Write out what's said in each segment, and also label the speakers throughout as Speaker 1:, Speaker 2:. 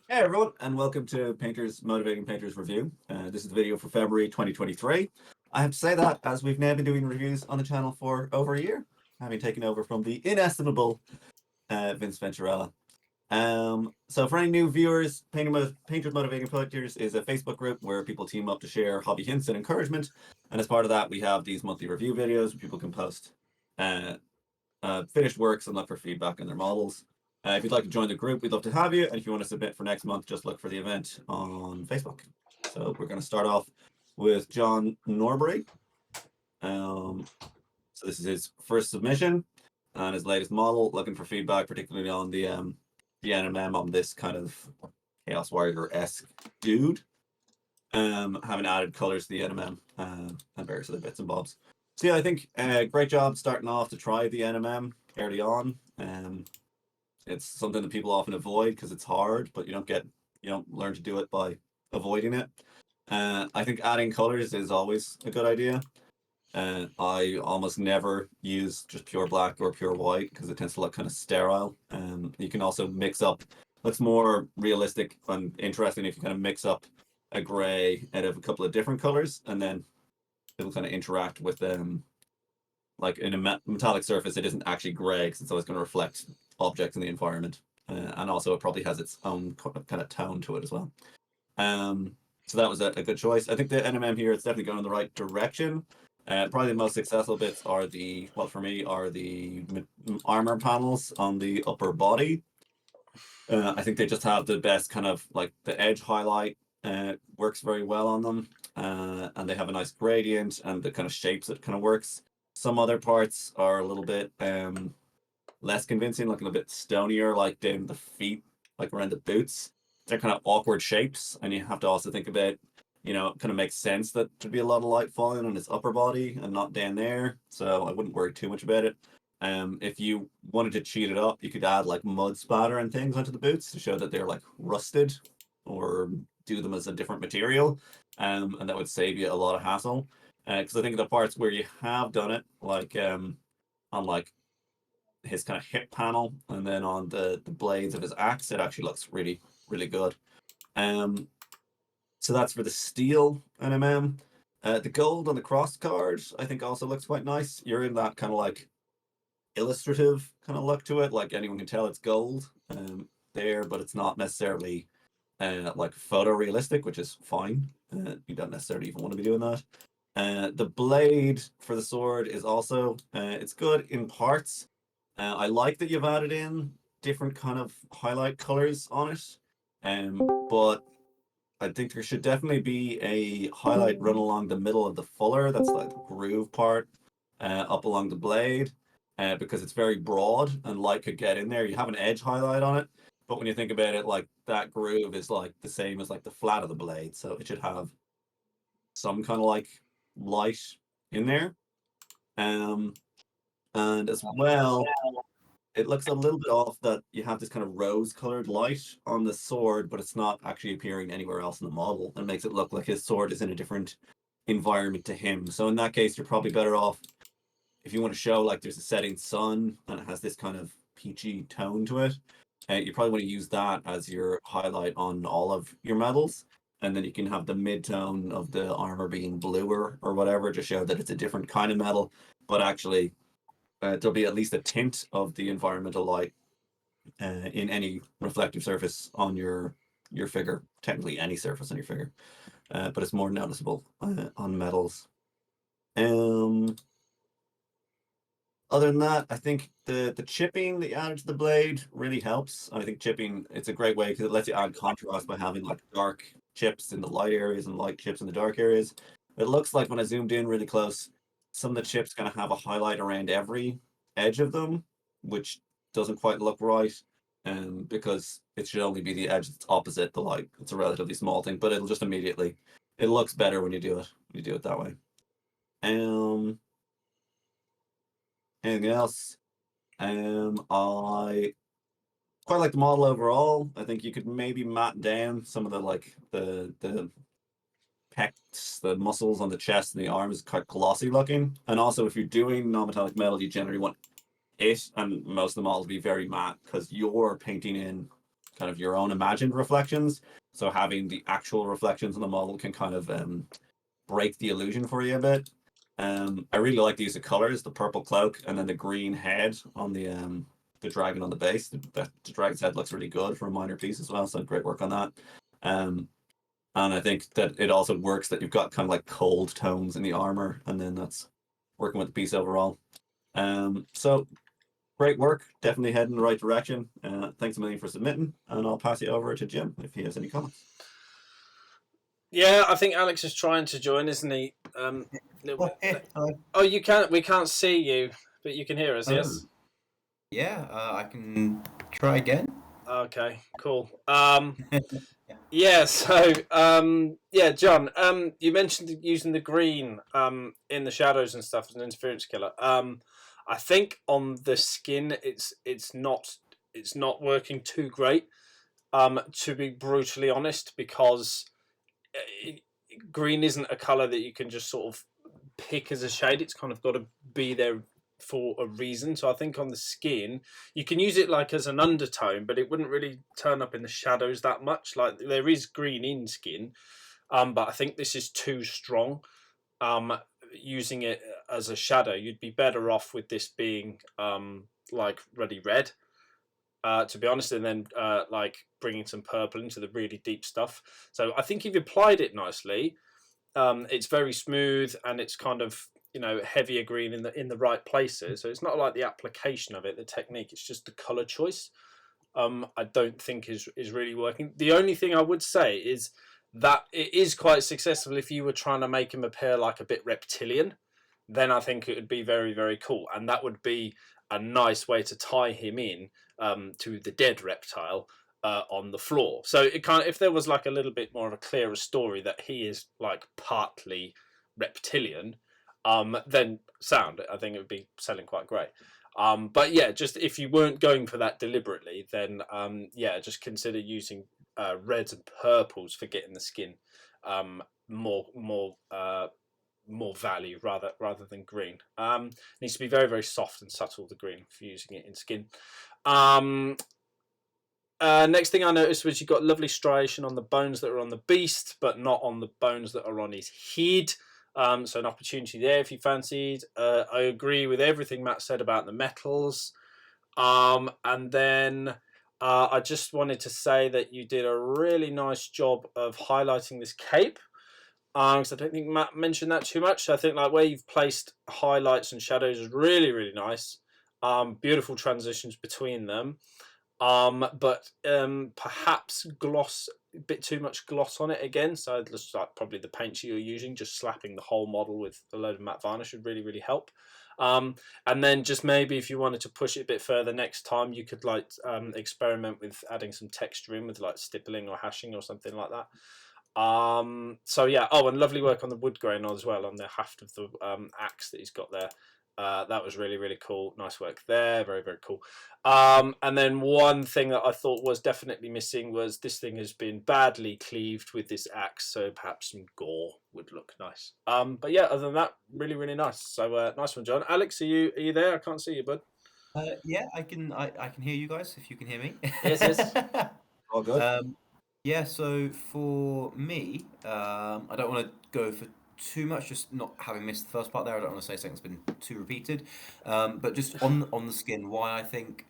Speaker 1: Hey everyone, and welcome to Painters Motivating Painters Review. This is the video for February 2023. I have to say that as we've now been doing reviews on the channel for over a year, having taken over from the inestimable Vince Venturella. So for any new viewers, Painters Motivating Painters is a Facebook group where people team up to share hobby hints and encouragement. And as part of that, we have these monthly review videos where people can post uh, finished works and look for feedback on their models. If you'd like to join the group, we'd love to have you. And if you want to submit for next month, just look for the event on Facebook. So we're going to start off with John Norbury. So this is his first submission and his latest model, looking for feedback, particularly on the NMM on this kind of Chaos Warrior-esque dude. Having added colors to the NMM and various other bits and bobs. So yeah, I think great job starting off to try the NMM early on. It's something that people often avoid because it's hard, but you don't learn to do it by avoiding it. I think adding colors is always a good idea. I almost never use just pure black or pure white because it tends to look kind of sterile. You can also mix up, looks more realistic and interesting if you kind of mix up a gray out of a couple of different colors, and then it'll kind of interact with like in a metallic surface, it isn't actually gray because it's always going to reflect objects in the environment, and also it probably has its own kind of tone to it as well. So that was a good choice. I think the NMM here it's definitely going in the right direction. Probably the most successful bits are for me, are the armor panels on the upper body. I think they just have the best kind of like the edge highlight works very well on them, and they have a nice gradient and the kind of shapes it kind of works. Some other parts are a little bit less convincing, looking a bit stonier, like down the feet, like around the boots. They're kind of awkward shapes, and you have to also think about, it kind of makes sense that there'd be a lot of light falling on his upper body and not down there. So I wouldn't worry too much about it. If you wanted to cheat it up, you could add like mud spatter and things onto the boots to show that they're like rusted, or do them as a different material, and that would save you a lot of hassle. Because I think the parts where you have done it, like on like his kind of hip panel and then on the blades of his axe, it actually looks really really good. Um, so that's for the steel NMM. The gold on the cross card, I think, also looks quite nice. You're in that kind of like illustrative kind of look to it, like anyone can tell it's gold there, but it's not necessarily like photorealistic, which is fine. You don't necessarily even want to be doing that. The blade for the sword is also it's good in parts. I like that you've added in different kind of highlight colors on it, but I think there should definitely be a highlight run along the middle of the fuller. That's like the groove part up along the blade, because it's very broad and light could get in there. You have an edge highlight on it, but when you think about it, like that groove is like the same as like the flat of the blade, so it should have some kind of like light in there. Um, and as well, it looks a little bit off that you have this kind of rose-colored light on the sword, but it's not actually appearing anywhere else in the model, and makes it look like his sword is in a different environment to him. So in that case, you're probably better off if you want to show like there's a setting sun and it has this kind of peachy tone to it. You probably want to use that as your highlight on all of your medals, and then you can have the mid-tone of the armor being bluer or whatever to show that it's a different kind of metal, but actually there'll be at least a tint of the environmental light in any reflective surface on your figure. Technically, any surface on your figure, but it's more noticeable on metals. Um, Other than that, I think the chipping that you added to the blade really helps. I think chipping it's a great way because it lets you add contrast by having like dark chips in the light areas and light chips in the dark areas. It looks like when I zoomed in really close, some of the chips kind of have a highlight around every edge of them, which doesn't quite look right. Because it should only be the edge that's opposite the light. It's a relatively small thing, but it'll just immediately it looks better when you do it. When you do it that way. Um, Anything else? I quite like the model overall. I think you could maybe matte down some of the like the pecs, the muscles on the chest and the arms, quite glossy looking. And also, if you're doing non-metallic metal, you generally want it and most of the models to be very matte because you're painting in kind of your own imagined reflections. So having the actual reflections in the model can kind of break the illusion for you a bit. I really like the use of colors, the purple cloak and then the green head on the dragon on the base. The dragon's head looks really good for a minor piece as well, so great work on that. Um, and I think that it also works that you've got kind of like cold tones in the armor, and then that's working with the piece overall. So great work, definitely heading in the right direction. Thanks a million for submitting, and I'll pass you over to Jim if he has any comments.
Speaker 2: Yeah, I think Alex is trying to join, isn't he? Oh, you can't. We can't see you, but you can hear us. Yes.
Speaker 3: Yeah, I can try again.
Speaker 2: Okay. Cool. Yeah. So, yeah, John. You mentioned using the green in the shadows and stuff as an interference killer. I think on the skin, it's not working too great. To be brutally honest, because green isn't a color that you can just sort of pick as a shade. It's kind of got to be there for a reason. So I think on the skin, you can use it like as an undertone, but it wouldn't really turn up in the shadows that much. Like there is green in skin, but I think this is too strong. Using it as a shadow, you'd be better off with this being like Ruddy Red. To be honest, and then like bringing some purple into the really deep stuff. So I think you've applied it nicely. It's very smooth and it's kind of heavier green in the right places. So it's not like the application of it, the technique. It's just the color choice. I don't think is really working. The only thing I would say is that it is quite successful if you were trying to make him appear like a bit reptilian. Then I think it would be very, very cool, and that would be a nice way to tie him in to the dead reptile on the floor. So it kind of, if there was like a little bit more of a clearer story that he is like partly reptilian, then sound, I think it would be selling quite great. But yeah, just if you weren't going for that deliberately, then yeah, just consider using reds and purples for getting the skin more value rather than green. It needs to be very, very soft and subtle, the green, if you're using it in skin. Next thing I noticed was you got lovely striation on the bones that are on the beast, but not on the bones that are on his head. So an opportunity there if you fancied. I agree with everything Matt said about the metals. And then I just wanted to say that you did a really nice job of highlighting this cape. Because I don't think Matt mentioned that too much. I think like where you've placed highlights and shadows is really, really nice. Beautiful transitions between them. But perhaps gloss, a bit too much gloss on it again. So just like probably the paints you're using, just slapping the whole model with a load of matte varnish would really, really help. And then just maybe if you wanted to push it a bit further next time, you could like experiment with adding some texture in with like stippling or hashing or something like that. So yeah, and lovely work on the wood grain as well, on the haft of the axe that he's got there. That was really, really cool. Nice work there. Very, very cool. And then one thing that I thought was definitely missing was this thing has been badly cleaved with this axe, so perhaps some gore would look nice. But yeah, other than that, really, really nice. So nice one, John. Alex, are you there? I can't see you, bud.
Speaker 3: Yeah, I can hear you guys if you can hear me.
Speaker 2: Yes.
Speaker 1: All good.
Speaker 3: Yeah, so for me, I don't want to go for too much, just not having missed the first part there. I don't want to say something's been too repeated, but just on the skin, why I think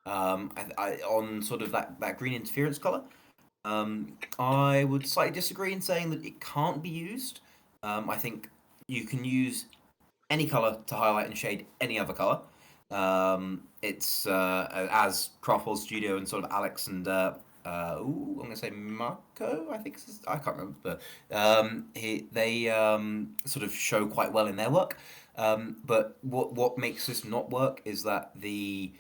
Speaker 3: on sort of that green interference color, I would slightly disagree in saying that it can't be used. I think you can use any color to highlight and shade any other color. It's as Craftball Studio and sort of Alex and I'm gonna say Marco. I think I can't remember, but they sort of show quite well in their work. But what makes this not work is that the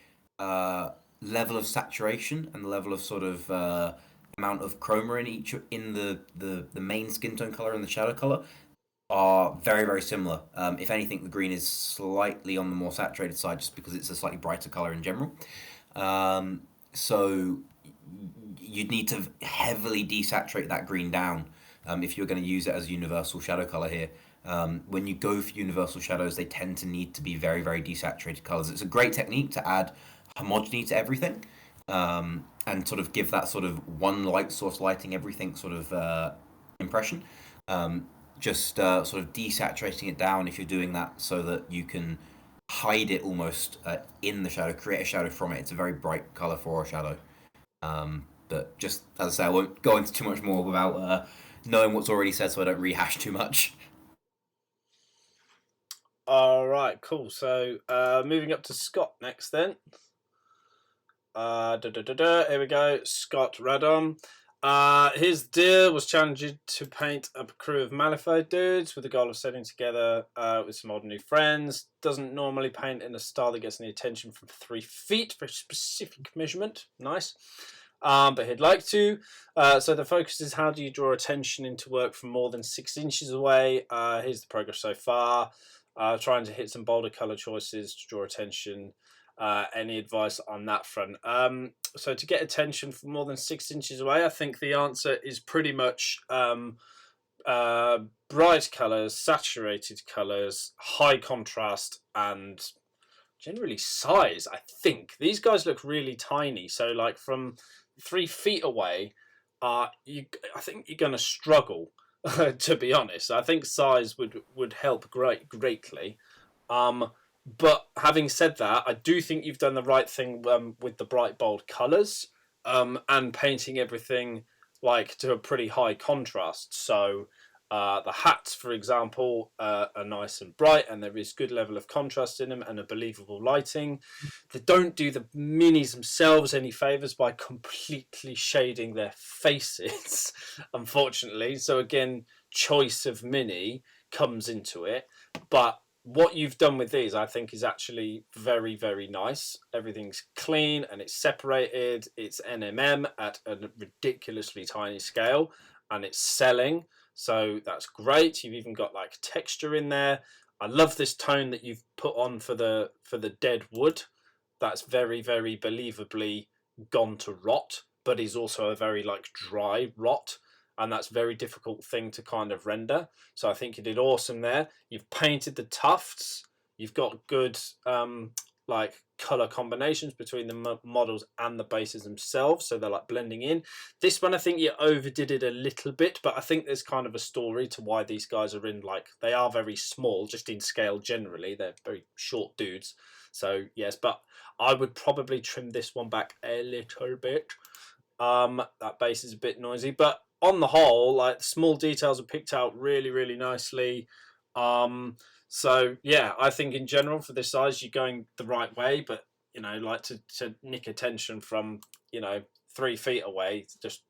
Speaker 3: level of saturation and the level of sort of amount of chroma in the main skin tone color and the shadow color are very, very similar. If anything, the green is slightly on the more saturated side just because it's a slightly brighter color in general. So you'd need to heavily desaturate that green down if you're going to use it as a universal shadow color here. When you go for universal shadows, they tend to need to be very, very desaturated colors. It's a great technique to add homogeny to everything, and sort of give that sort of one light source lighting everything sort of impression. Just sort of desaturating it down if you're doing that so that you can hide it almost in the shadow, create a shadow from it. It's a very bright color for a shadow. But just as I say, I won't go into too much more without knowing what's already said, so I don't rehash too much.
Speaker 2: All right, cool. So moving up to Scott next then. Here we go. Scott Radom. His deal was challenged to paint a crew of Malifaux dudes with the goal of setting together with some old new friends. Doesn't normally paint in a style that gets any attention from 3 feet for a specific measurement. Nice. But he'd like to. So the focus is how do you draw attention into work from more than 6 inches away. Here's the progress so far. Trying to hit some bolder colour choices to draw attention. Any advice on that front? So to get attention from more than 6 inches away, I think the answer is pretty much bright colours, saturated colours, high contrast, and generally size. I think these guys look really tiny. So like from 3 feet away, I think you're going to struggle. To be honest, I think size would help greatly. But having said that, I do think you've done the right thing with the bright bold colours and painting everything like to a pretty high contrast. So the hats, for example, are nice and bright, and there is good level of contrast in them and a believable lighting. They don't do the minis themselves any favours by completely shading their faces, unfortunately. So again, choice of mini comes into it. But what you've done with these, I think, is actually very, very nice. Everything's clean and it's separated. It's NMM at a ridiculously tiny scale, and it's selling. So that's great. You've even got like texture in there. I love this tone that you've put on for the dead wood. That's very, very believably gone to rot, but is also a very like dry rot. And that's a very difficult thing to kind of render. So I think you did awesome there. You've painted the tufts. You've got good like color combinations between the models and the bases themselves, so they're like blending in. This one, I think you overdid it a little bit, but I think there's kind of a story to why these guys are in, like, they are very small, just in scale generally. They're very short dudes. So yes, but I would probably trim this one back a little bit. That base is a bit noisy, but on the whole, like, small details are picked out really, really nicely. So yeah, I think in general for this size, you're going the right way, but you know, like to nick attention from 3 feet away, just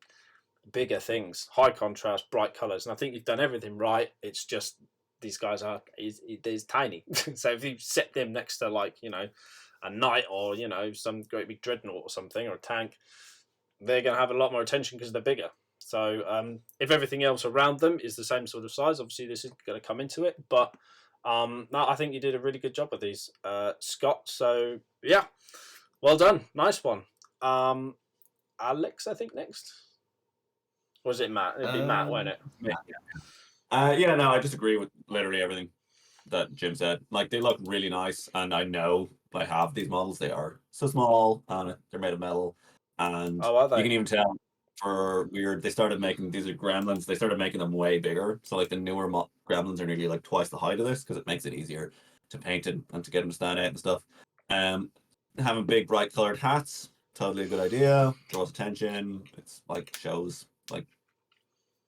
Speaker 2: bigger things, high contrast, bright colours, and I think you've done everything right. It's just these guys is tiny. So if you set them next to like a knight or some great big dreadnought or something, or a tank, they're going to have a lot more attention because they're bigger. So if everything else around them is the same sort of size, obviously this is going to come into it. But no, I think you did a really good job with these, Scott. So yeah, well done, nice one. Alex, I think next. Or was it Matt? It'd be Matt, won't it?
Speaker 1: Yeah, no, I just agree with literally everything that Jim said. Like, they look really nice, and I know I have these models. They are so small, and they're made of metal, and
Speaker 2: Oh, are they?
Speaker 1: you can even tell they started making, these are gremlins, they started making them way bigger. So like the newer gremlins are nearly like twice the height of this because it makes it easier to paint and to get them to stand out and stuff. Having big bright colored hats, totally a good idea. Draws attention. It's like shows like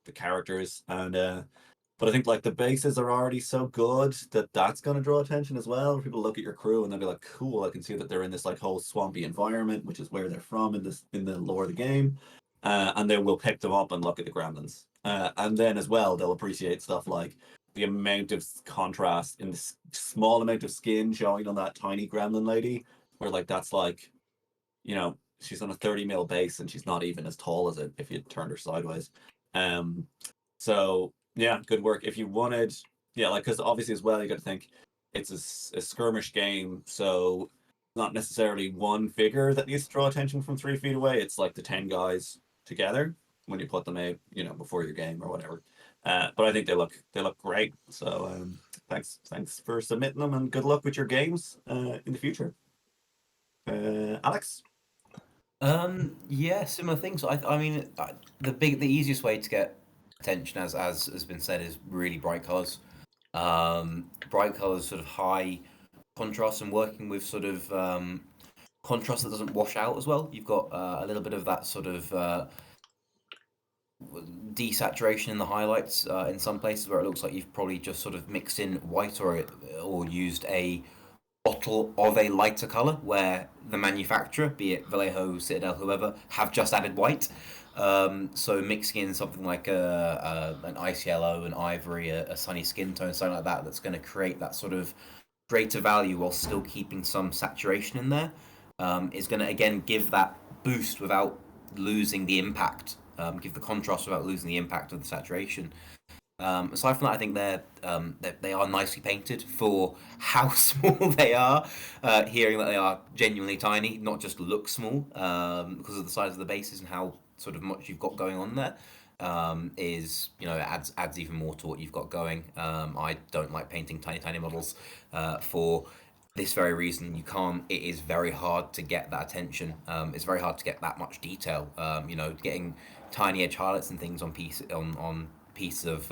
Speaker 1: the characters, and but I think like the bases are already so good that that's going to draw attention as well. People look at your crew and they'll be like, cool, I can see that they're in this like whole swampy environment, which is where they're from in the lore of the game. And then we'll pick them up and look at the gremlins. And then as well, they'll appreciate stuff like the amount of contrast in the small amount of skin showing on that tiny gremlin lady, where like that's like, she's on a 30 mil base and she's not even as tall as it if you turned her sideways. So yeah, good work. If you wanted, like, because obviously as well, you got to think it's a skirmish game, so not necessarily one figure that needs to draw attention from 3 feet away. It's like the 10 guys together when you put them out, before your game or whatever. But I think they look great. So thanks for submitting them, and good luck with your games in the future. Alex?
Speaker 3: Yeah, similar things. I mean, the easiest way to get attention, as has been said, is really bright colors. Bright colors, sort of high contrast, and working with sort of contrast that doesn't wash out as well. You've got a little bit of that sort of desaturation in the highlights in some places where it looks like you've probably just sort of mixed in white or used a bottle of a lighter color where the manufacturer, be it Vallejo, Citadel, whoever, have just added white. So mixing in something like an ice yellow, an ivory, a sunny skin tone, something like that, that's going to create that sort of greater value while still keeping some saturation in there, is going to again give that boost without losing the impact. Give the contrast without losing the impact of the saturation. Aside from that, I think they are nicely painted for how small they are. Hearing that they are genuinely tiny, not just look small, because of the size of the bases and how sort of much you've got going on there, is adds even more to what you've got going. I don't like painting tiny models for this very reason. You can't. It is very hard to get that attention. It's very hard to get that much detail. Getting tiny edge highlights and things on piece of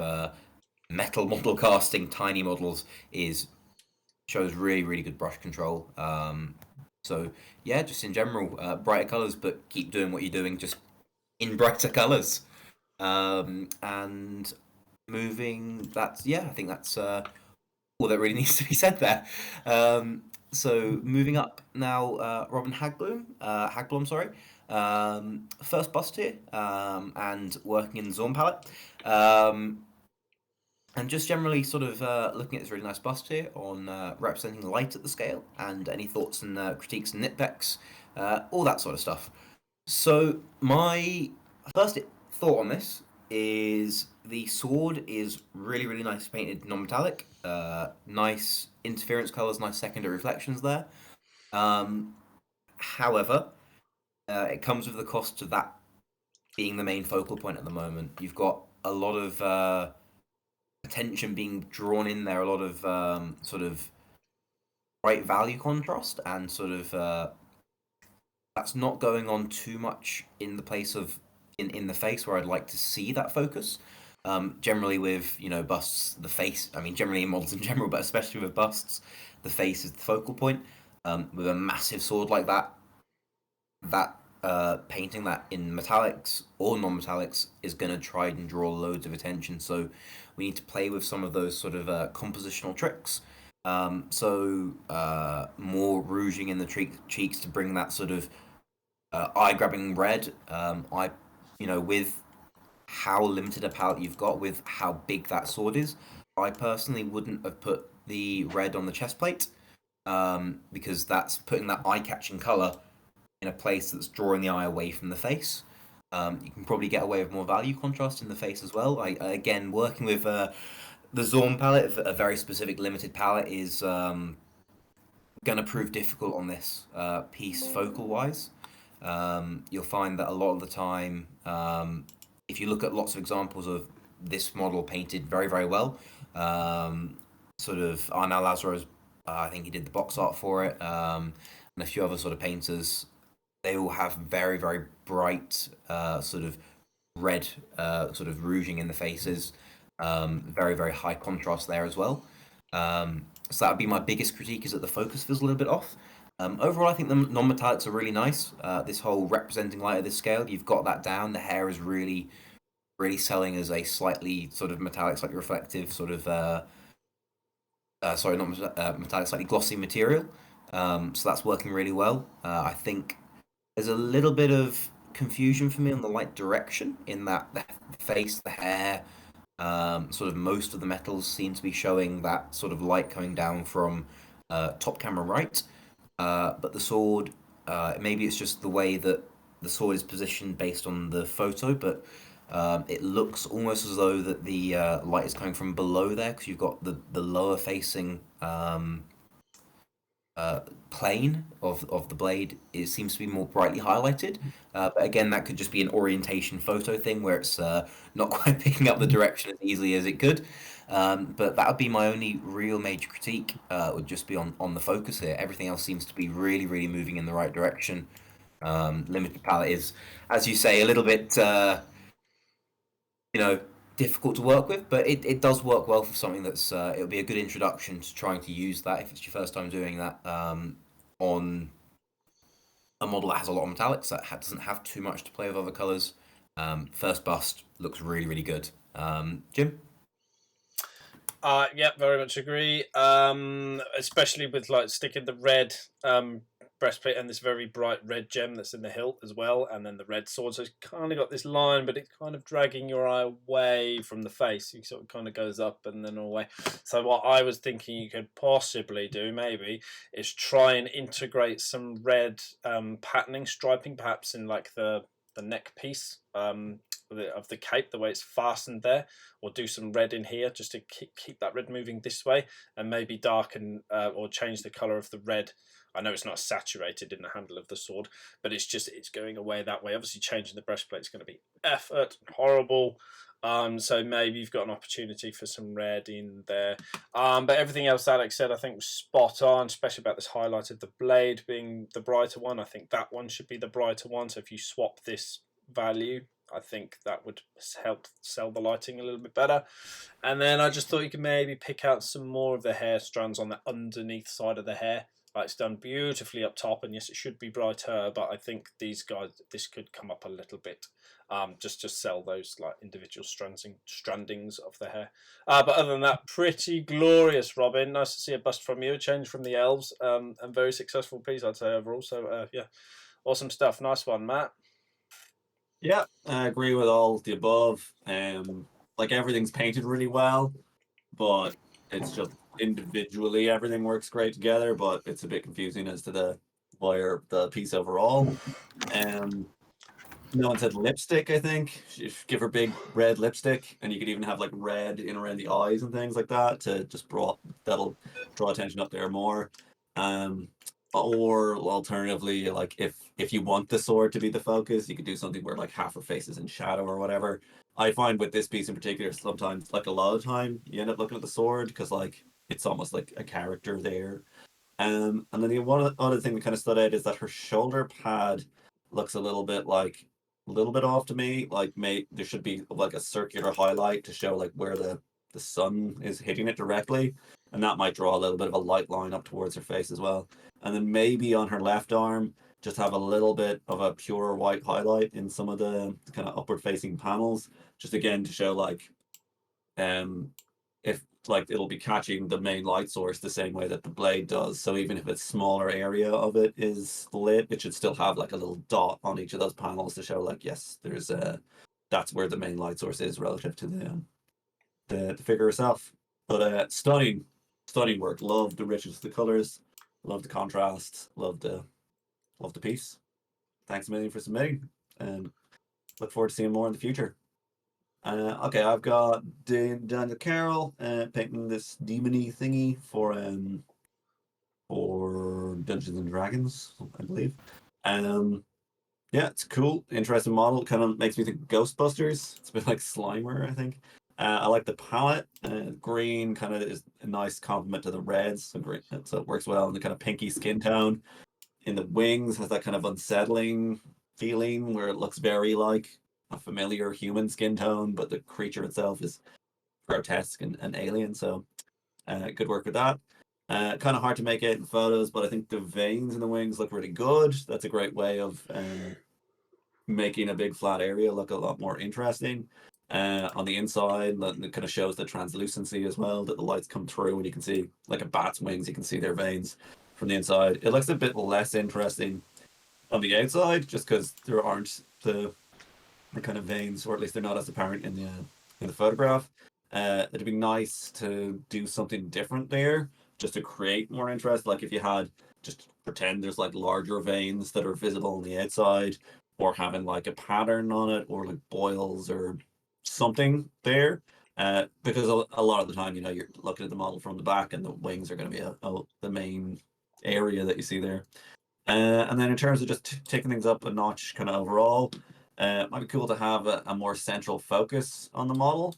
Speaker 3: metal model casting, tiny models shows really good brush control. So yeah, just in general, brighter colors, but keep doing what you're doing, just in brighter colors. And moving, I think that's all that really needs to be said there. So moving up now, Robin Hagblom, sorry. First bust here, and working in the Zorn palette. And just generally sort of looking at this really nice bust here on representing light at the scale, and any thoughts and critiques and nitpicks, all that sort of stuff. So my first thought on this is the sword is really nice painted non-metallic, nice interference colors, nice secondary reflections there. However, it comes with the cost of that being the main focal point at the moment. You've got a lot of attention being drawn in there, a lot of sort of bright value contrast, and sort of that's not going on too much in the place of in the face where I'd like to see that focus. Generally with busts, the face. I mean, generally in models in general, but especially with busts, the face is the focal point. With a massive sword like that, painting that in metallics or non-metallics is going to try and draw loads of attention. So we need to play with some of those sort of compositional tricks. More rouging in the cheeks to bring that sort of eye-grabbing red. With how limited a palette you've got, with how big that sword is, I personally wouldn't have put the red on the chest plate, because that's putting that eye-catching color in a place that's drawing the eye away from the face. You can probably get away with more value contrast in the face as well. Again, working with the Zorn palette, a very specific limited palette, is going to prove difficult on this piece focal-wise. You'll find that a lot of the time, if you look at lots of examples of this model painted very well, sort of Arnal Lazaro's, I think he did the box art for it, and a few other sort of painters, they all have very bright sort of red sort of rouging in the faces, very high contrast there as well. So that would be my biggest critique, is that the focus feels a little bit off. Overall, I think the non-metallics are really nice. This whole representing light at this scale, you've got that down. The hair is really selling as a slightly sort of metallic, slightly reflective, sort of metallic, slightly glossy material. So that's working really well. I think there's a little bit of confusion for me on the light direction, in that the face, the hair, sort of most of the metals seem to be showing that sort of light coming down from top camera right. But the sword, maybe it's just the way that the sword is positioned based on the photo, but it looks almost as though that the light is coming from below there, because you've got the lower facing plane of the blade. It seems to be more brightly highlighted, but again, that could just be an orientation photo thing where it's not quite picking up the direction as easily as it could. But that would be my only real major critique, would just be on the focus here. Everything else seems to be really moving in the right direction. Limited palette is, as you say, a little bit difficult to work with, but it does work well for something that's it'll be a good introduction to trying to use that if it's your first time doing that on a model that has a lot of metallics that doesn't have too much to play with other colors. First bust looks really, really good. Jim?
Speaker 2: Yeah, very much agree. Especially with like sticking the red breastplate and this very bright red gem that's in the hilt as well, and then the red sword. So it's kind of got this line, but it's kind of dragging your eye away from the face. It sort of kind of goes up and then away. So what I was thinking you could possibly do, maybe, is try and integrate some red patterning, striping, perhaps in like the neck piece. Of the cape, the way it's fastened there, or do some red in here just to keep that red moving this way, and maybe darken or change the color of the red. I know it's not saturated in the handle of the sword, but it's going away that way. Obviously, changing the breastplate is going to be effort, horrible. So maybe you've got an opportunity for some red in there. But everything else Alex said, I think, was spot on, especially about this highlight of the blade being the brighter one. I think that one should be the brighter one. So if you swap this value, I think that would help sell the lighting a little bit better. And then I just thought you could maybe pick out some more of the hair strands on the underneath side of the hair. Like, it's done beautifully up top, and yes, it should be brighter, but I think this could come up a little bit, just to sell those like individual strandings of the hair. But other than that, pretty glorious, Robin. Nice to see a bust from you, a change from the elves, and very successful piece, I'd say, overall. So yeah, awesome stuff. Nice one, Matt.
Speaker 1: Yeah, I agree with all the above. Like everything's painted really well, but it's just individually everything works great together. But it's a bit confusing as to the piece overall. No one said lipstick. I think give her big red lipstick, and you could even have like red in around the eyes and things like that to just that'll draw attention up there more. Um, or alternatively, like if you want the sword to be the focus, you could do something where like half her face is in shadow or whatever. I find with this piece in particular, sometimes like a lot of time you end up looking at the sword because like it's almost like a character there. And then the one other thing that kind of stood out is that her shoulder pad looks a little bit off to me. Like, there should be like a circular highlight to show like where the sun is hitting it directly, and that might draw a little bit of a light line up towards her face as well. And then maybe on her left arm, just have a little bit of a pure white highlight in some of the kind of upward facing panels, just again to show like if like it'll be catching the main light source the same way that the blade does. So even if a smaller area of it is lit, it should still have like a little dot on each of those panels to show like, yes, there's that's where the main light source is relative to the figure herself. But stunning work. Love the richness of the colors, love the contrast, love the piece. Thanks a million for submitting, and look forward to seeing more in the future. Okay, I've got Daniel Carroll painting this demony thingy for Dungeons and Dragons, I believe. Yeah, it's cool, interesting model. Kind of makes me think Ghostbusters. It's a bit like Slimer, I think. I like the palette. Green kind of is a nice complement to the reds, so green, so it works well. And the kind of pinky skin tone in the wings has that kind of unsettling feeling where it looks very like a familiar human skin tone, but the creature itself is grotesque and alien. So good work with that. Kind of hard to make out in photos, but I think the veins in the wings look really good. That's a great way of making a big flat area look a lot more interesting. On the inside, that kind of shows the translucency as well, that the lights come through and you can see, like a bat's wings, you can see their veins from the inside. It looks a bit less interesting on the outside just because there aren't the kind of veins, or at least they're not as apparent in the photograph. It'd be nice to do something different there, just to create more interest. Like if you had just pretend there's like larger veins that are visible on the outside, or having like a pattern on it, or like boils or something there. Because a lot of the time, you're looking at the model from the back, and the wings are going to be the main area that you see there. And then in terms of just taking things up a notch, kind of overall, it might be cool to have a more central focus on the model.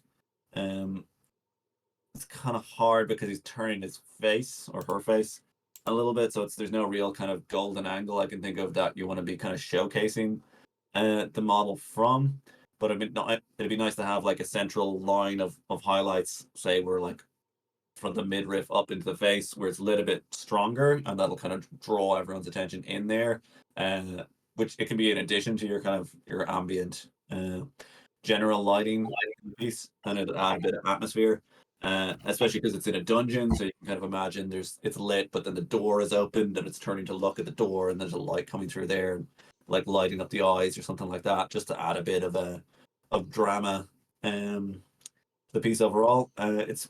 Speaker 1: It's kind of hard because he's turning his face or her face a little bit, so there's no real kind of golden angle I can think of that you want to be kind of showcasing the model from. But it'd be nice to have like a central line of highlights, say we're like from the midriff up into the face, where it's a little bit stronger, and that'll kind of draw everyone's attention in there. Which it can be in addition to your kind of your ambient general lighting piece, and it add a bit of atmosphere. Especially because it's in a dungeon, so you can kind of imagine it's lit, but then the door is opened and it's turning to look at the door, and there's a light coming through there, like lighting up the eyes or something like that, just to add a bit of drama the piece overall. It's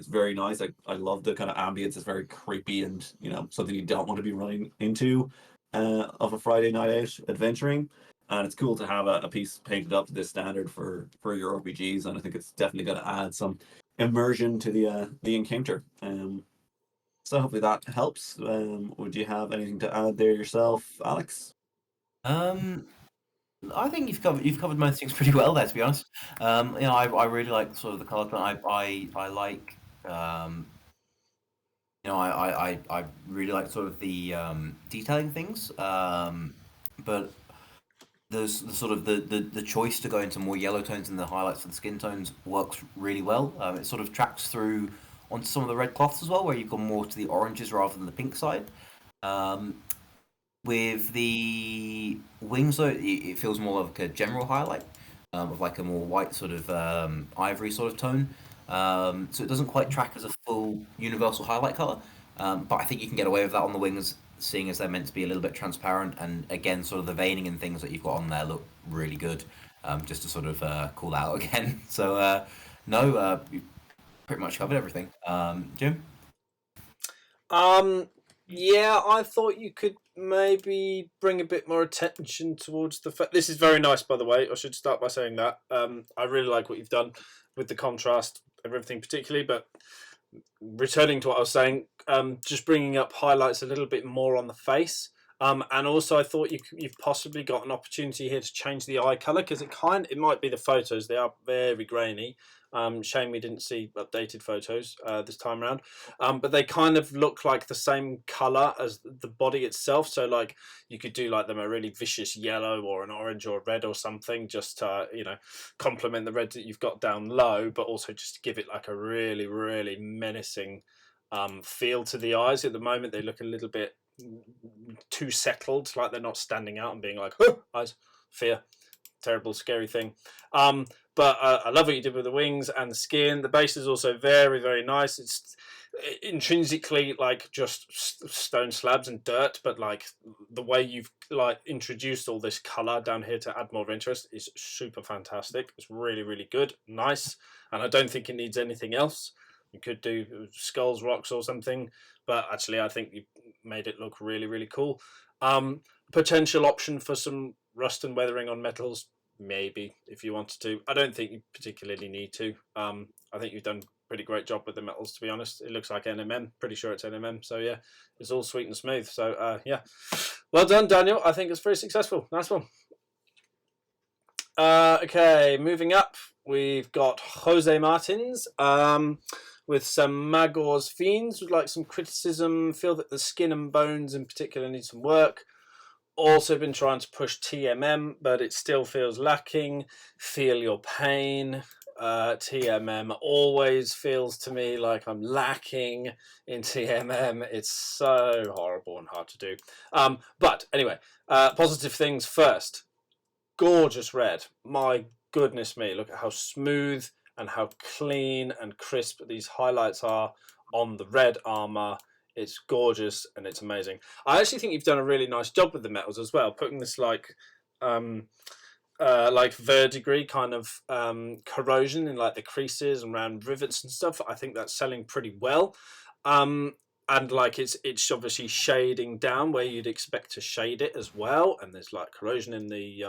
Speaker 1: very nice. I love the kind of ambience. It's very creepy and something you don't want to be running into of a Friday night out adventuring. And it's cool to have a piece painted up to this standard for your RPGs, and I think it's definitely going to add some immersion to the encounter. So hopefully that helps. Would you have anything to add there yourself, Alex?
Speaker 3: I think you've covered most things pretty well there, to be honest. I really like sort of the color palette. I like I really like sort of the detailing things. But there's the sort of the choice to go into more yellow tones in the highlights for the skin tones works really well. It sort of tracks through onto some of the red cloths as well, where you've gone more to the oranges rather than the pink side. Um, with the wings, though, it feels more like a general highlight of like a more white sort of ivory sort of tone. So it doesn't quite track as a full universal highlight color, but I think you can get away with that on the wings, seeing as they're meant to be a little bit transparent. And again, sort of the veining and things that you've got on there look really good. Just to sort of call out again. So no, you pretty much covered everything. Jim?
Speaker 2: Yeah, I thought you could maybe bring a bit more attention towards the fact. This is very nice, by the way. I should start by saying that. I really like what you've done with the contrast and everything, particularly. But returning to what I was saying, just bringing up highlights a little bit more on the face. And also, I thought you've possibly got an opportunity here to change the eye color, because it might be the photos. They are very grainy. Shame we didn't see updated photos this time around. But they kind of look like the same color as the body itself. So like you could do like them a really vicious yellow or an orange or a red or something, just to complement the red that you've got down low, but also just to give it like a really, really menacing feel to the eyes. At the moment, they look a little bit too settled, like they're not standing out and being like, oh, eyes, fear, terrible, scary thing. But I love what you did with the wings and the skin. The base is also very, very nice. It's intrinsically like just stone slabs and dirt, but like the way you've like introduced all this color down here to add more interest is super fantastic. It's really, really good, nice, and I don't think it needs anything else. You could do skulls, rocks, or something, but actually, I think you made it look really, really cool. Potential option for some rust and weathering on metals, maybe, if you wanted to. I don't think you particularly need to. I think you've done a pretty great job with the metals, to be honest. It looks like NMM. Pretty sure it's NMM. So, yeah, it's all sweet and smooth. So, yeah. Well done, Daniel. I think it's very successful. Nice one. Okay, moving up, we've got Jose Martins with some Magor's Fiends. Would like some criticism. Feel that the skin and bones in particular need some work. Also been trying to push TMM, but it still feels lacking. Feel your pain. TMM always feels to me like I'm lacking in TMM. It's so horrible and hard to do. But anyway, positive things first. Gorgeous red. My goodness me, look at how smooth and how clean and crisp these highlights are on the red armor. It's gorgeous and it's amazing. I actually think you've done a really nice job with the metals as well, putting this like verdigris kind of corrosion in like the creases and around rivets and stuff. I think that's selling pretty well. And like it's obviously shading down where you'd expect to shade it as well. And there's like corrosion in the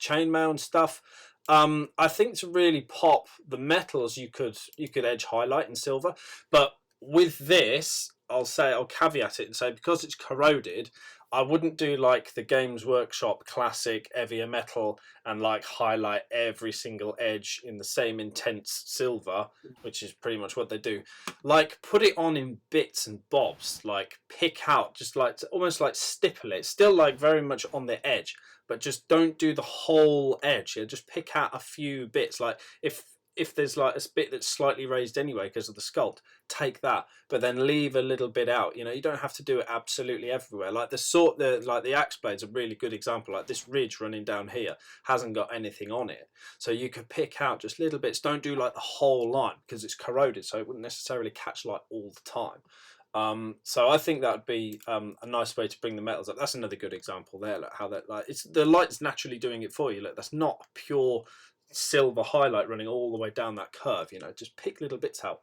Speaker 2: chainmail and stuff. I think to really pop the metals, you could edge highlight in silver, but with this, I'll caveat it and say, because it's corroded, I wouldn't do like the Games Workshop classic Evia metal and like highlight every single edge in the same intense silver, which is pretty much what they do. Like put it on in bits and bobs, like pick out, just like almost like stipple it, still like very much on the edge, but just don't do the whole edge. Yeah, just pick out a few bits. Like if there's like a bit that's slightly raised anyway because of the sculpt, take that, but then leave a little bit out. You know, you don't have to do it absolutely everywhere. Like the axe blade's a really good example. Like this ridge running down here hasn't got anything on it, so you could pick out just little bits. Don't do like the whole line because it's corroded, so it wouldn't necessarily catch light all the time. So I think that would be a nice way to bring the metals up. That's another good example there. Like how that, like, it's the light's naturally doing it for you. Look, that's not pure silver highlight running all the way down that curve. You know, just pick little bits out.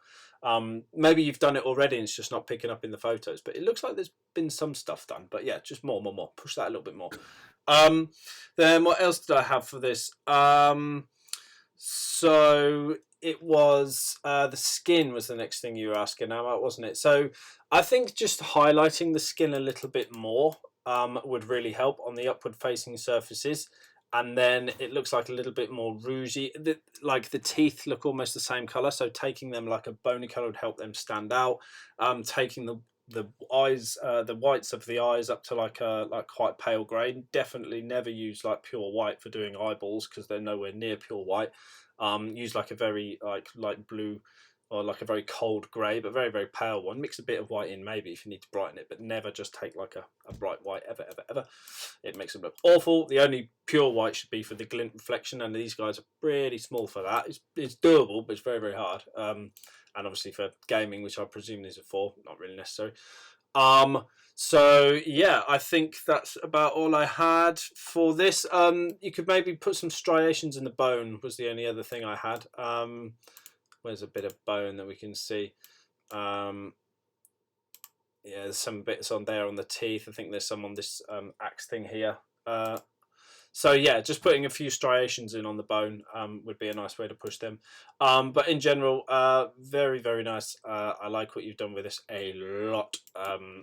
Speaker 2: Maybe you've done it already and it's just not picking up in the photos, but it looks like there's been some stuff done. But yeah, just more. Push that a little bit more. Then what else did I have for this? So it was the skin was the next thing you were asking about, wasn't it? So I think just highlighting the skin a little bit more would really help on the upward facing surfaces. And then it looks like a little bit more rougey. Like the teeth look almost the same color, so taking them like a bony color would help them stand out. Taking the eyes, the whites of the eyes up to like quite pale grey. Definitely never use like pure white for doing eyeballs because they're nowhere near pure white. Use like a very like light blue or like a very cold grey, but very, very pale one. Mix a bit of white in maybe if you need to brighten it, but never just take like a bright white ever. It makes them look awful. The only pure white should be for the glint reflection, and these guys are pretty small for that. It's doable, but it's very, very hard. And obviously for gaming, which I presume these are for, not really necessary. So yeah, I think that's about all I had for this. You could maybe put some striations in the bone was the only other thing I had. Where's a bit of bone that we can see? Yeah, there's some bits on there on the teeth. I think there's some on this axe thing here. So yeah, just putting a few striations in on the bone would be a nice way to push them. But in general, very, very nice. I like what you've done with this a lot.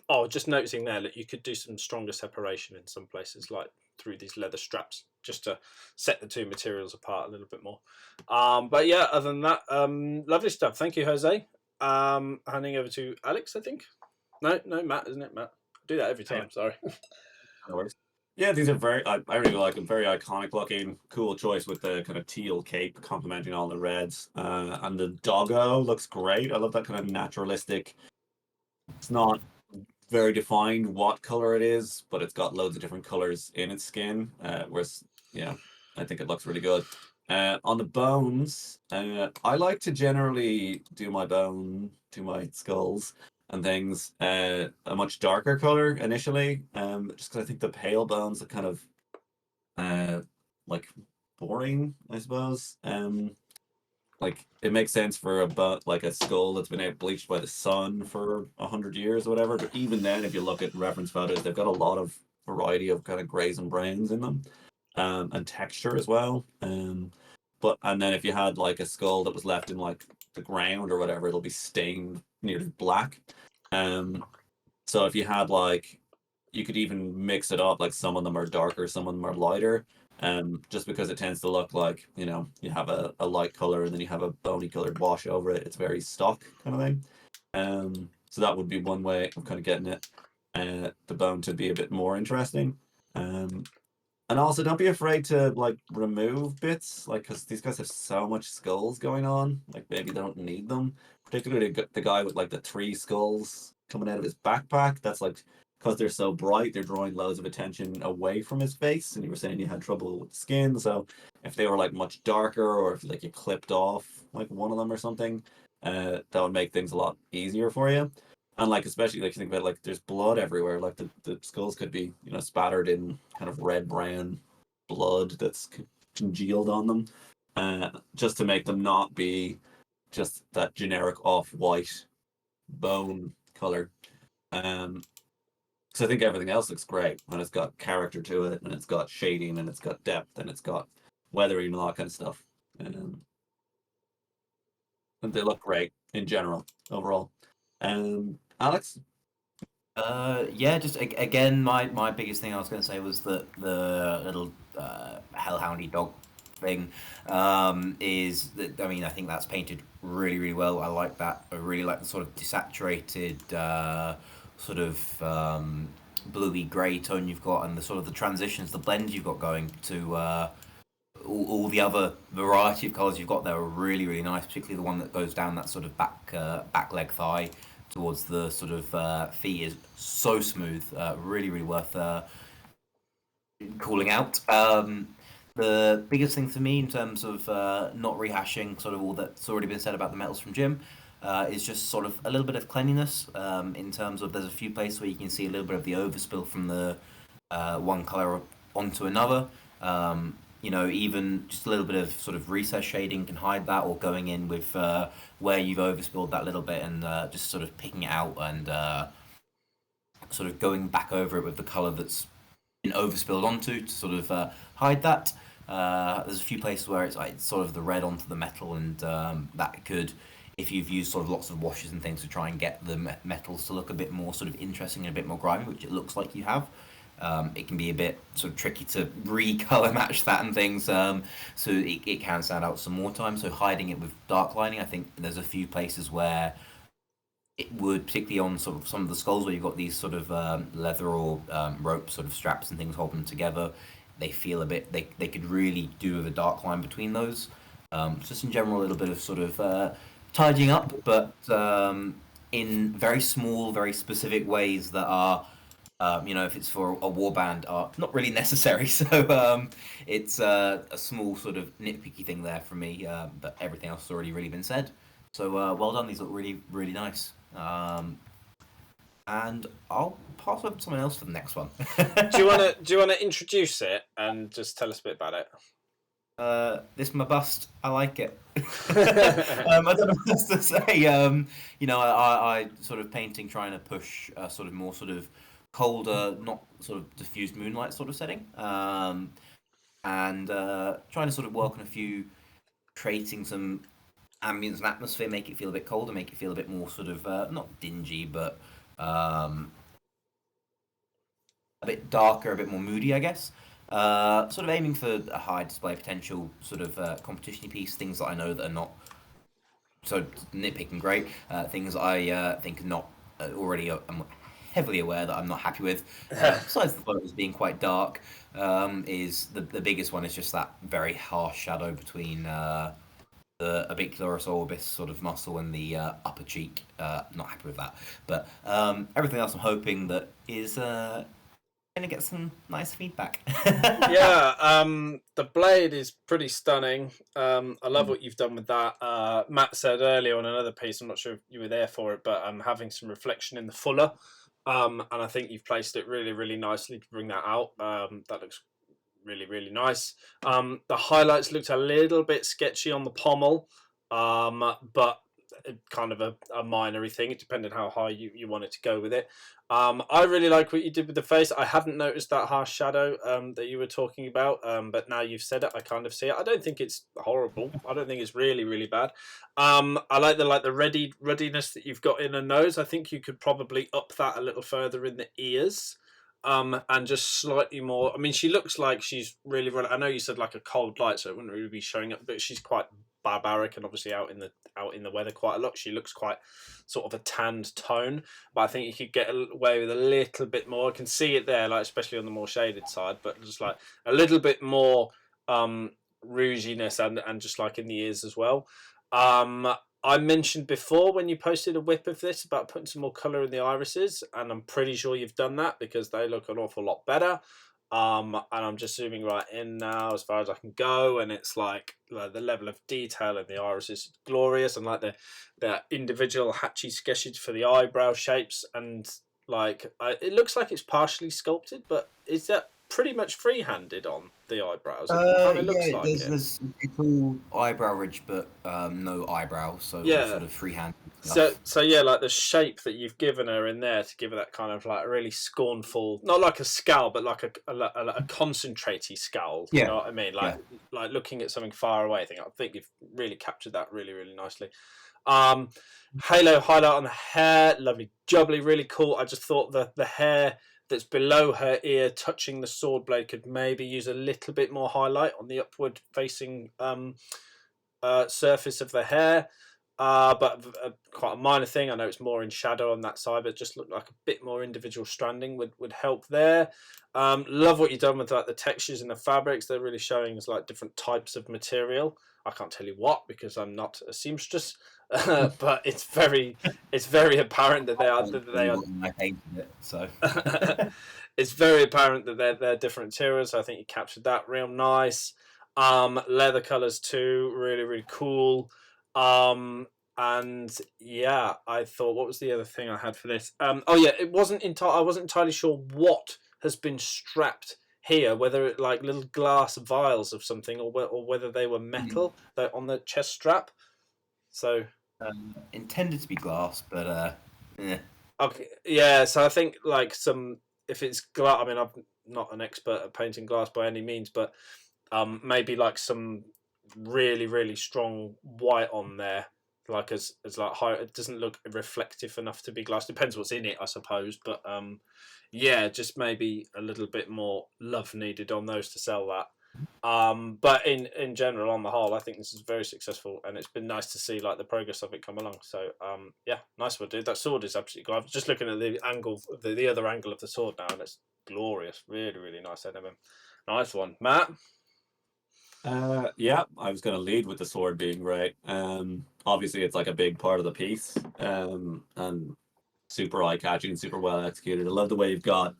Speaker 2: Oh, just noticing there that you could do some stronger separation in some places, like through these leather straps, just to set the two materials apart a little bit more. But yeah, other than that, lovely stuff. Thank you, Jose. Handing over to Alex, I think. No, Matt, isn't it? Matt, I do that every time. Sorry.
Speaker 1: No worries. Yeah, these are I really like them. Very iconic looking, cool choice with the kind of teal cape complementing all the reds. And the doggo looks great. I love that kind of naturalistic. It's not very defined what color it is, but it's got loads of different colors in its skin. Whereas, yeah, I think it looks really good. On the bones, I like to generally do my skulls and things a much darker color initially, just because I think the pale bones are kind of like boring, I suppose. Like it makes sense for a skull that's been bleached by the sun for 100 years or whatever. But even then, if you look at reference photos, they've got a lot of variety of kind of grays and browns in them, and texture as well. And then if you had like a skull that was left in like the ground or whatever, it'll be stained nearly black. So if you had like, you could even mix it up. Like some of them are darker, some of them are lighter. Just because it tends to look like, you have a light color and then you have a bony colored wash over it. It's very stock kind of thing. So that would be one way of kind of getting it, the bone to be a bit more interesting. And also don't be afraid to like remove bits, like, because these guys have so much skulls going on, like maybe they don't need them. Particularly the guy with like the 3 skulls coming out of his backpack. That's like, because they're so bright, they're drawing loads of attention away from his face. And you were saying you had trouble with the skin, so if they were like much darker, or if like you clipped off like one of them or something, that would make things a lot easier for you. And like, especially like you think about, like, there's blood everywhere. Like the skulls could be, spattered in kind of red brown blood that's congealed on them, just to make them not be just that generic off-white bone color. Because I think everything else looks great, and it's got character to it, and it's got shading, and it's got depth, and it's got weathering and all that kind of stuff. And they look great in general overall. Alex?
Speaker 3: Yeah, just again, my biggest thing I was going to say was that the little hellhoundy dog thing is that, I mean, I think that's painted really really well. I like that. I really like the sort of desaturated sort of bluey grey tone you've got, and the sort of the transitions, the blends you've got going to all the other variety of colours you've got there are really really nice. Particularly the one that goes down that sort of back leg thigh towards the sort of feet is so smooth. Really really worth calling out. The biggest thing for me in terms of not rehashing sort of all that's already been said about the metals from Jim is just sort of a little bit of cleanliness in terms of there's a few places where you can see a little bit of the overspill from the one color onto another. You know, even just a little bit of sort of recess shading can hide that, or going in with where you've overspilled that little bit and just sort of picking it out and sort of going back over it with the color that's been overspilled onto to sort of hide that. There's a few places where it's like sort of the red onto the metal, and that could, if you've used sort of lots of washes and things to try and get the metals to look a bit more sort of interesting and a bit more grimy, which it looks like you have. It can be a bit sort of tricky to recolor match that and things, so it can stand out some more time. So hiding it with dark lining, I think there's a few places where it would, particularly on sort of some of the skulls where you've got these sort of leather or rope sort of straps and things holding them together. They feel a bit. They could really do with a dark line between those. Just in general, a little bit of sort of tidying up, but in very small, very specific ways that are, you know, if it's for a warband, are not really necessary. So it's a small sort of nitpicky thing there for me, but everything else has already really been said. So well done. These look really, really nice. And I'll pass over to someone else for the next one.
Speaker 2: Do you wanna introduce it and just tell us a bit about it?
Speaker 3: This is my bust. I like it. I don't know what else to say. You know, I sort of painting, trying to push sort of more sort of colder, not sort of diffused moonlight sort of setting, and trying to sort of work on a few, creating some ambience and atmosphere, make it feel a bit colder, make it feel a bit more sort of not dingy, but a bit darker, a bit more moody, I guess. Sort of aiming for a high display potential, sort of competition piece, things that I know that are not so nitpicking great, things I think are not already. I'm heavily aware that I'm not happy with. Besides the photos being quite dark, is the biggest one is just that very harsh shadow between the Abicularis orbis sort of muscle and the upper cheek. Not happy with that, but everything else I'm hoping that is gonna get some nice feedback.
Speaker 2: Yeah, the blade is pretty stunning. I love what you've done with that. Matt said earlier on another piece, I'm not sure if you were there for it, but I'm having some reflection in the fuller. And I think you've placed it really, really nicely to bring that out. That looks really, really nice. The highlights looked a little bit sketchy on the pommel, but kind of a minor thing. It depended how high you wanted to go with it. I really like what you did with the face. I hadn't noticed that harsh shadow that you were talking about, but now you've said it, I kind of see it. I don't think it's horrible. I don't think it's really, really bad. I like the readiness that you've got in her nose. I think you could probably up that a little further in the ears. And just slightly more. I mean, she looks like she's really. I know you said like a cold light, so it wouldn't really be showing up, but she's quite barbaric and obviously out in the weather quite a lot. She looks quite sort of a tanned tone, but I think you could get away with a little bit more. I can see it there, like especially on the more shaded side, but just like a little bit more rouginess and just like in the ears as well. I mentioned before when you posted a whip of this about putting some more colour in the irises, and I'm pretty sure you've done that because they look an awful lot better. And I'm just zooming right in now as far as I can go, and it's like the level of detail in the iris is glorious, and like the individual hatchy sketches for the eyebrow shapes, and like it looks like it's partially sculpted, but is that pretty much free-handed on the eyebrows? It kind of looks
Speaker 3: Yeah,
Speaker 2: like it.
Speaker 3: there's it's all eyebrow ridge, but no eyebrow, so
Speaker 2: Yeah.
Speaker 3: sort of freehand
Speaker 2: So,
Speaker 3: stuff.
Speaker 2: so yeah, like the shape that you've given her in there to give her that kind of like really scornful, not like a scowl, but like a concentrated scowl. You
Speaker 3: Yeah,
Speaker 2: know what I mean?
Speaker 3: yeah.
Speaker 2: Like looking at something far away. I think you've really captured that really, really nicely. Halo highlight on the hair, lovely jubbly, really cool. I just thought the hair that's below her ear touching the sword blade could maybe use a little bit more highlight on the upward facing surface of the hair. But quite a minor thing. I know it's more in shadow on that side, but it just looked like a bit more individual stranding would help there. Love what you've done with like the textures and the fabrics. They're really showing us like different types of material. I can't tell you what because I'm not a seamstress, but it's very apparent that they are.
Speaker 3: I hated it. So
Speaker 2: It's very apparent that they're different materials. So I think you captured that real nice. Leather colors too, really cool. And yeah, I thought, what was the other thing I had for this? Oh yeah, I wasn't entirely sure what has been strapped here, whether it like little glass vials of something, or whether they were metal that on the chest strap. So
Speaker 3: intended to be glass, but
Speaker 2: okay, yeah. So I think like if it's glass. I mean, I'm not an expert at painting glass by any means, but maybe like some really strong white on there, like as like high. It doesn't look reflective enough to be glass. Depends what's in it, I suppose. But yeah, just maybe a little bit more love needed on those to sell that. But in general, on the whole, I think this is very successful, and it's been nice to see like the progress of it come along. So yeah, nice one, dude. That sword is absolutely cool. I'm just looking at the angle, the other angle of the sword now, and it's glorious. Really nice NMM. Nice one, Matt.
Speaker 1: Yeah, I was going to lead with the sword being great. Obviously, it's like a big part of the piece, and super eye-catching, super well executed. I love the way you've got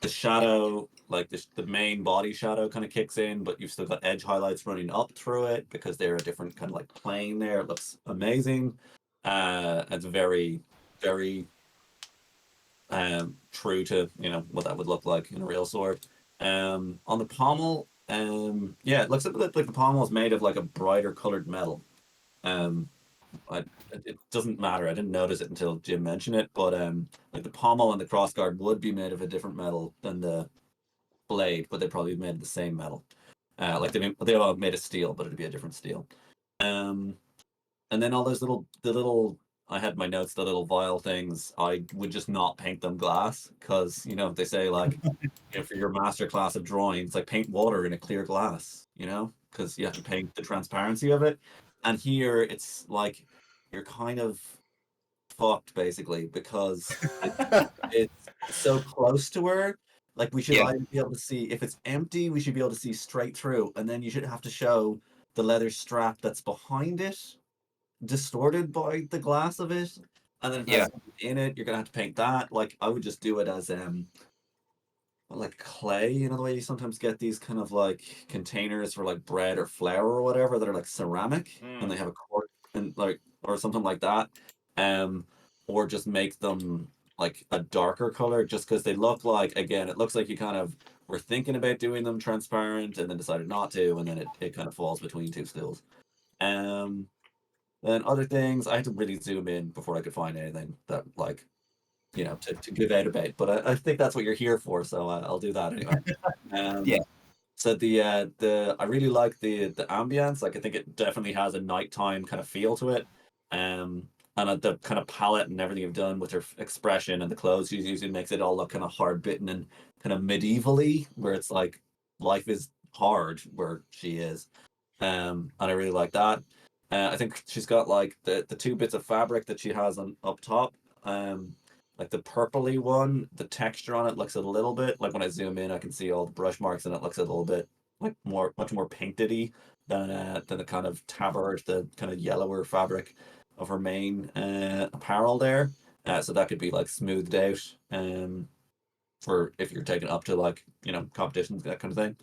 Speaker 1: the shadow, like the main body shadow kind of kicks in, but you've still got edge highlights running up through it because they're a different kind of like plane there. It looks amazing. It's very true to what that would look like in a real sword. On the pommel, yeah, it looks a bit like the pommel is made of like a brighter colored metal. Um, it doesn't matter. I didn't notice it until Jim mentioned it, but like the pommel and the crossguard would be made of a different metal than the blade, but they'd probably be made of the same metal. Like they all made of steel, but it'd be a different steel. Um, and then all those little I had my notes, the little vial things. I would just not paint them glass because they say like for your master class of drawing, it's like paint water in a clear glass, because you have to paint the transparency of it. And here it's like you're kind of fucked basically because it's so close to her. Like we should
Speaker 3: Yeah.
Speaker 1: either be able to see if it's empty, we should be able to see straight through, and then you should have to show the leather strap that's behind it, distorted by the glass of it, and then if
Speaker 3: Yeah.
Speaker 1: that's in it, you're gonna have to paint that. Like I would just do it as like clay, the way you sometimes get these kind of like containers for like bread or flour or whatever that are like ceramic and they have a cork and like or something like that. Or just make them like a darker color just because they look like, again, it looks like you kind of were thinking about doing them transparent and then decided not to, and then it kind of falls between two stools. Um then other things I had to really zoom in before I could find anything that like to give out about. But I think that's what you're here for, so I'll do that anyway.
Speaker 3: Yeah.
Speaker 1: So the I really like the ambience. Like I think it definitely has a nighttime kind of feel to it. And the kind of palette and everything you've done with her expression and the clothes she's using makes it all look kind of hard bitten and kind of medievally, where it's like life is hard where she is. And I really like that. I think she's got like the two bits of fabric that she has on up top. Like the purpley one, the texture on it looks a little bit like when I zoom in, I can see all the brush marks, and it looks a little bit like much more painted-y than the kind of tabard, the kind of yellower fabric of her main apparel there. So that could be like smoothed out for if you're taking it up to like competitions, that kind of thing.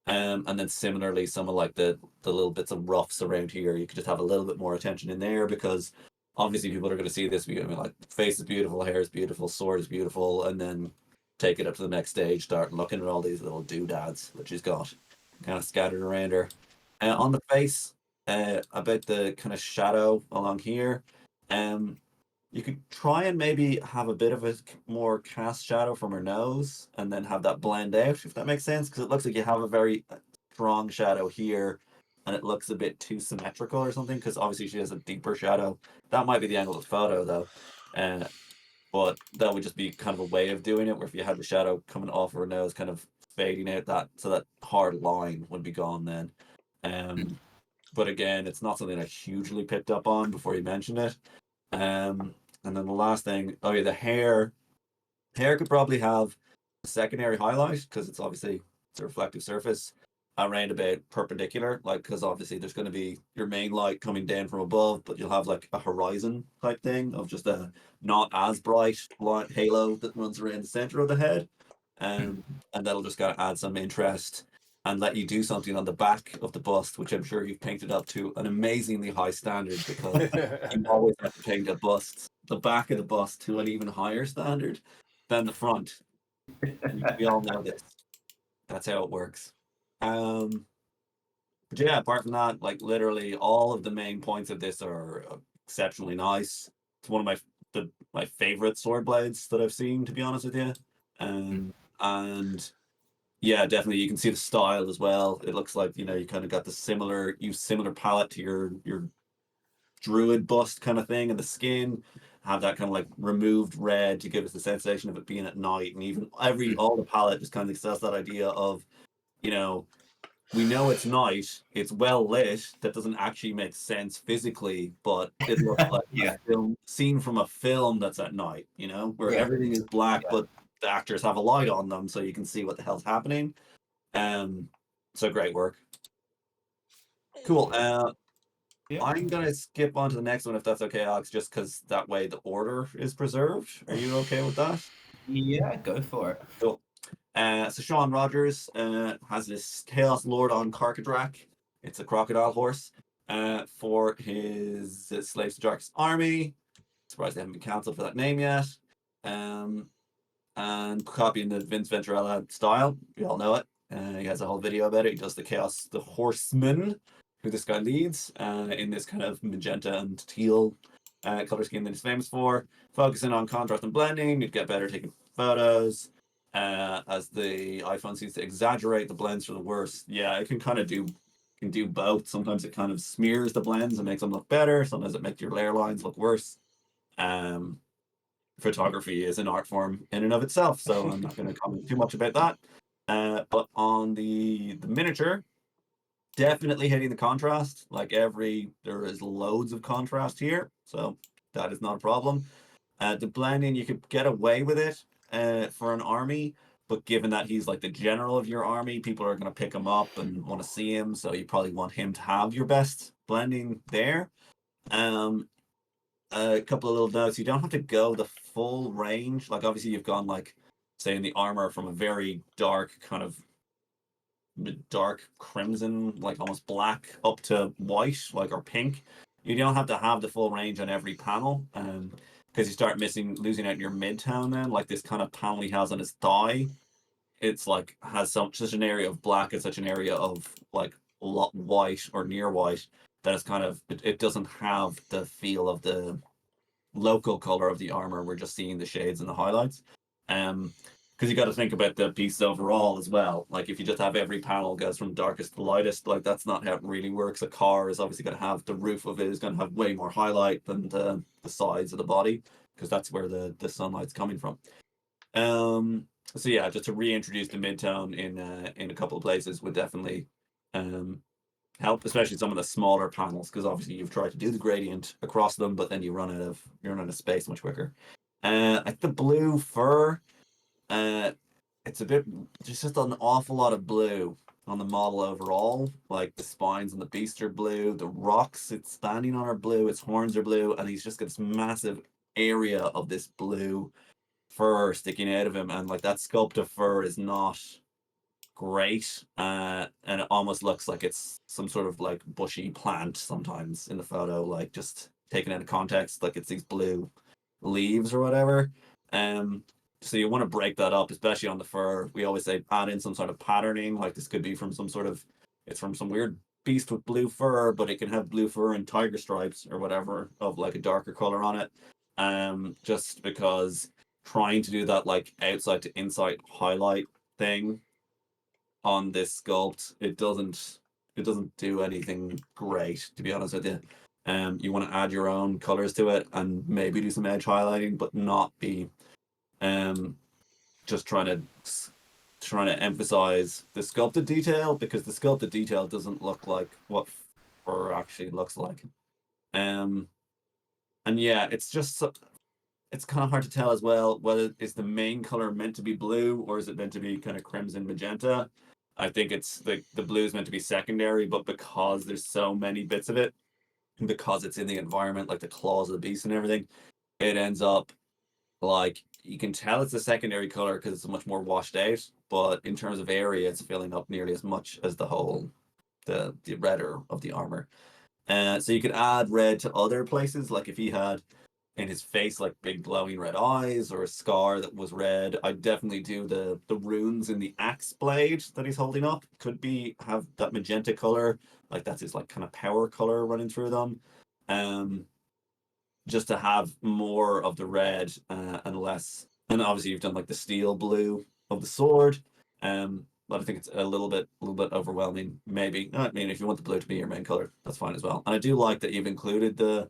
Speaker 1: And then similarly, some of like the little bits of roughs around here, you could just have a little bit more attention in there because obviously people are going to see this. I mean, like face is beautiful, hair is beautiful, sword is beautiful, and then take it up to the next stage, start looking at all these little doodads that she's got kind of scattered around her. On the face, about the kind of shadow along here, um, you could try and maybe have a bit of a more cast shadow from her nose and then have that blend out, if that makes sense, because it looks like you have a very strong shadow here and it looks a bit too symmetrical or something, because obviously she has a deeper shadow. That might be the angle of the photo though. But that would just be kind of a way of doing it, where if you had the shadow coming off her nose, kind of fading out that, so that hard line would be gone then. But again, it's not something I hugely picked up on before you mentioned it. And then the last thing, oh yeah, the hair. Hair could probably have a secondary highlight because it's a reflective surface around about perpendicular, like because obviously there's going to be your main light coming down from above, but you'll have like a horizon type thing of just a not as bright light halo that runs around the center of the head, and that'll just kind of add some interest and let you do something on the back of the bust, which I'm sure you've painted up to an amazingly high standard because you always have to paint the back of the bust to an even higher standard than the front. We all know this. That's how it works. But yeah, apart from that, like literally all of the main points of this are exceptionally nice. It's one of my favorite sword blades that I've seen, to be honest with you. And yeah, definitely you can see the style as well. It looks like, you kind of got the similar palette to your druid bust kind of thing, and the skin have that kind of like removed red to give us the sensation of it being at night. And even all the palette just kind of sells that idea of, you know, we know it's night, it's well lit. That doesn't actually make sense physically, but it looks like
Speaker 3: Yeah.
Speaker 1: a film seen from a film that's at night, where
Speaker 3: Yeah.
Speaker 1: everything is black,
Speaker 3: Yeah.
Speaker 1: but the actors have a light on them so you can see what the hell's happening. So great work. Cool.
Speaker 3: Yeah.
Speaker 1: I'm gonna skip on to the next one if that's okay, Alex, just because that way the order is preserved. Are you okay with that?
Speaker 3: Yeah, go for it.
Speaker 1: Cool. So Sean Rogers has this Chaos Lord on Carcadrak. It's a crocodile horse for his Slaves to Darkest Army. Surprised they haven't been cancelled for that name yet. And copying the Vince Venturella style. We all know it. He has a whole video about it. He does the Horseman, who this guy leads, in this kind of magenta and teal color scheme that he's famous for. Focusing on contrast and blending, you'd get better taking photos. As the iPhone seems to exaggerate the blends for the worse. Yeah, it can kind of do both. Sometimes it kind of smears the blends and makes them look better. Sometimes it makes your layer lines look worse. Photography is an art form in and of itself, so I'm not going to comment too much about that. But on the miniature, definitely hitting the contrast. There is loads of contrast here, so that is not a problem. The blending, you could get away with it for an army, but given that he's like the general of your army, people are going to pick him up and want to see him, so you probably want him to have your best blending there. A couple of little notes. You don't have to go the full range. Like obviously you've gone like say in the armor from a very dark kind of dark crimson, like almost black, up to white, like or pink. You don't have to have the full range on every panel, because you start losing out in your midtone. Then, like this kind of panel he has on his thigh, it's like has such an area of black and such an area of like white or near white that it's kind of it doesn't have the feel of the local color of the armor. We're just seeing the shades and the highlights. Because you got to think about the piece overall as well. Like if you just have every panel goes from darkest to lightest, like that's not how it really works. A car is obviously going to have the roof of it is going to have way more highlight than the sides of the body, because that's where the sunlight's coming from. So yeah, just to reintroduce the midtone in a couple of places would definitely help, especially some of the smaller panels, because obviously you've tried to do the gradient across them, but then you run out of space much quicker. Like the blue fur, it's a bit just an awful lot of blue on the model overall. Like the spines and the beast are blue, the rocks it's standing on are blue, its horns are blue, and he's just got this massive area of this blue fur sticking out of him, and like that sculpt of fur is not great, and it almost looks like it's some sort of like bushy plant sometimes in the photo, like just taken out of context, like it's these blue leaves or whatever. So you want to break that up, especially on the fur. We always say add in some sort of patterning, like this could be from it's from some weird beast with blue fur, but it can have blue fur and tiger stripes or whatever of like a darker color on it. Just because trying to do that like outside to inside highlight thing on this sculpt, it it doesn't do anything great, to be honest with you. You want to add your own colors to it and maybe do some edge highlighting, but not be just trying to emphasize the sculpted detail, because the sculpted detail doesn't look like what fur actually looks like. And yeah, it's kind of hard to tell as well whether is the main color meant to be blue or is it meant to be kind of crimson magenta. I think it's the blue is meant to be secondary, but because there's so many bits of it, and because it's in the environment, like the claws of the beast and everything, it ends up like you can tell it's a secondary color because it's much more washed out. But in terms of area, it's filling up nearly as much as the redder of the armor. So you could add red to other places, like if he had in his face like big glowing red eyes or a scar that was red. I'd definitely do the runes in the axe blade that he's holding up. Could be have that magenta color, like that's his like kind of power color running through them. Just to have more of the red and less. And obviously you've done like the steel blue of the sword. But I think it's a little bit overwhelming. Maybe I mean, if you want the blue to be your main color, that's fine as well. And I do like that you've included the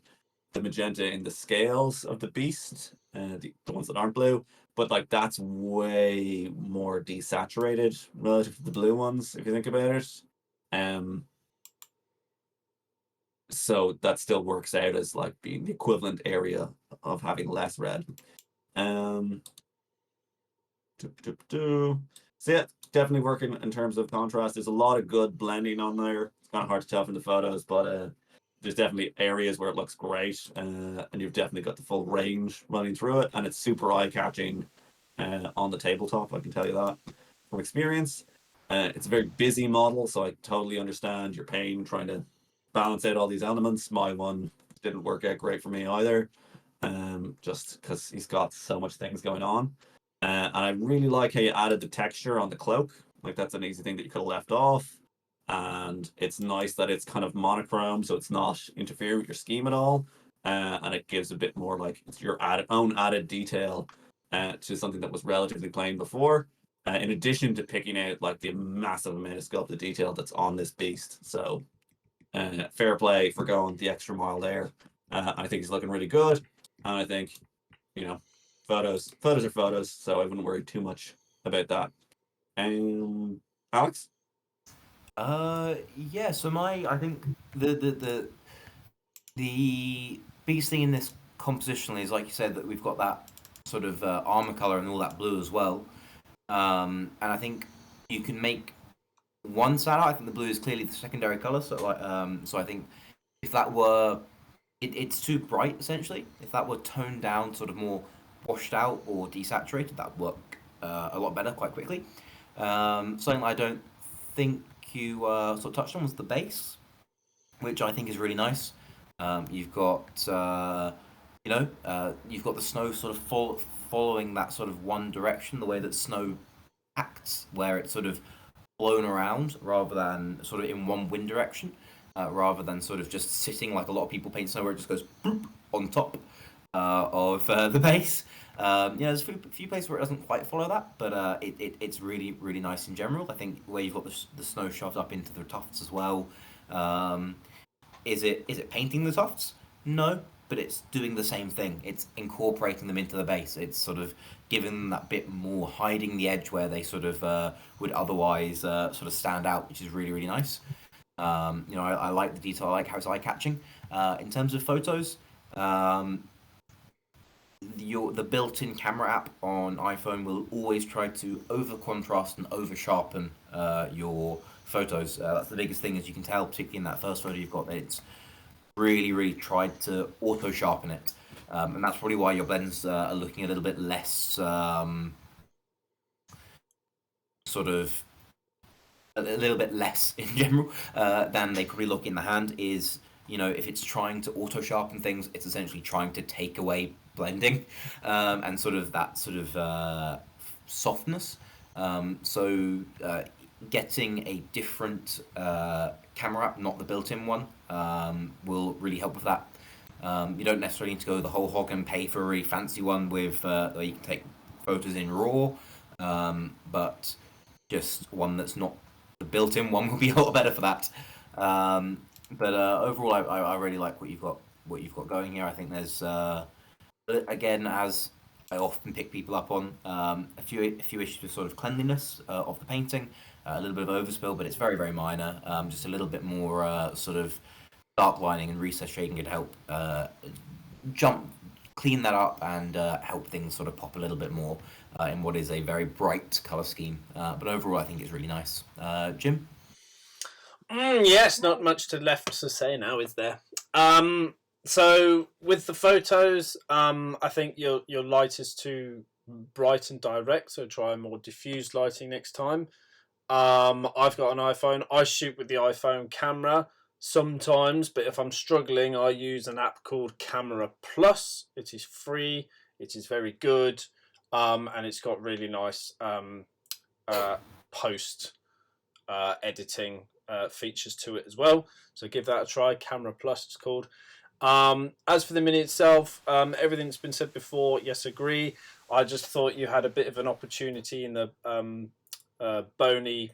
Speaker 1: magenta in the scales of the beast, the ones that aren't blue, but like that's way more desaturated relative to the blue ones if you think about it. So that still works out as like being the equivalent area of having less red. So yeah, definitely working in terms of contrast. There's a lot of good blending on there. It's kind of hard to tell from the photos, but there's definitely areas where it looks great, and you've definitely got the full range running through it, and it's super eye-catching on the tabletop, I can tell you that from experience. It's a very busy model, so I totally understand your pain trying to balance out all these elements. My one didn't work out great for me either, just because he's got so much things going on. And I really like how you added the texture on the cloak. Like that's an easy thing that you could have left off. And it's nice that it's kind of monochrome, so it's not interfering with your scheme at all. And it gives a bit more like it's your own added detail to something that was relatively plain before. In addition to picking out like the massive amount of sculpted detail that's on this beast. So fair play for going the extra mile there. I think he's looking really good. And I think, you know, photos are photos, so I wouldn't worry too much about that. Alex?
Speaker 3: Yeah. So I think the biggest thing in this compositionally is like you said that we've got that sort of armor color and all that blue as well. And I think you can make one stand out. I think the blue is clearly the secondary color. So like, so I think if that were, it's too bright essentially. If that were toned down, sort of more washed out or desaturated, that would work a lot better quite quickly. Something I don't think you sort of touched on was the base, which I think is really nice. You've got you've got the snow sort of following that sort of one direction, the way that snow acts, where it's sort of blown around rather than sort of in one wind direction, rather than sort of just sitting like a lot of people paint snow where it just goes boop on top of the base. There's a few places where it doesn't quite follow that, but it's really really nice in general. I think where you've got the snow shoved up into the tufts as well. Is it painting the tufts? No, but it's doing the same thing. It's incorporating them into the base. It's sort of giving them that bit more, hiding the edge where they sort of would otherwise sort of stand out, which is really really nice. I like the detail. I like how it's eye catching. In terms of photos, the built-in camera app on iPhone will always try to over contrast and over sharpen your photos. That's the biggest thing, as you can tell, particularly in that first photo you've got. That it's really really tried to auto sharpen it, and that's probably why your blends are looking a little bit less sort of a little bit less in general than they probably look in the hand. Is if it's trying to auto sharpen things, it's essentially trying to take away blending and sort of that sort of softness. Getting a different camera app, not the built-in one, will really help with that. You don't necessarily need to go the whole hog and pay for a really fancy one with where you can take photos in RAW, but just one that's not the built-in one will be a lot better for that. But overall, I really like what you've got going here. I think there's again, as I often pick people up on, a few issues with sort of cleanliness of the painting, a little bit of overspill, but it's very very minor. Just a little bit more sort of dark lining and recess shading could help jump clean that up and help things sort of pop a little bit more in what is a very bright color scheme. But overall, I think it's really nice. Jim?
Speaker 2: Yes, not much to left to say now, is there? So with the photos, I think your light is too bright and direct, so try more diffused lighting next time. I've got an iPhone. I shoot with the iPhone camera sometimes, but if I'm struggling, I use an app called Camera Plus. It is free. It is very good, and it's got really nice post editing features to it as well. So give that a try. Camera Plus, it's called. As for the mini itself, everything's been said before. Yes, agree. I just thought you had a bit of an opportunity in the bony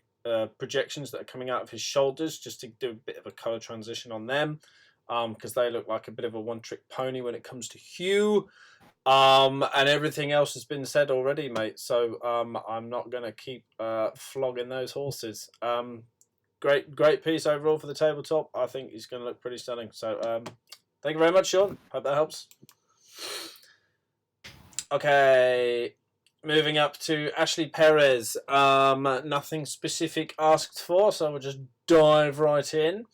Speaker 2: projections that are coming out of his shoulders, just to do a bit of a color transition on them, because they look like a bit of a one-trick pony when it comes to hue. And everything else has been said already, mate. So I'm not going to keep flogging those horses. Great piece overall for the tabletop. I think he's going to look pretty stunning. So thank you very much, Sean. Hope that helps. Okay, moving up to Ashley Perez. Nothing specific asked for, so we'll just dive right in.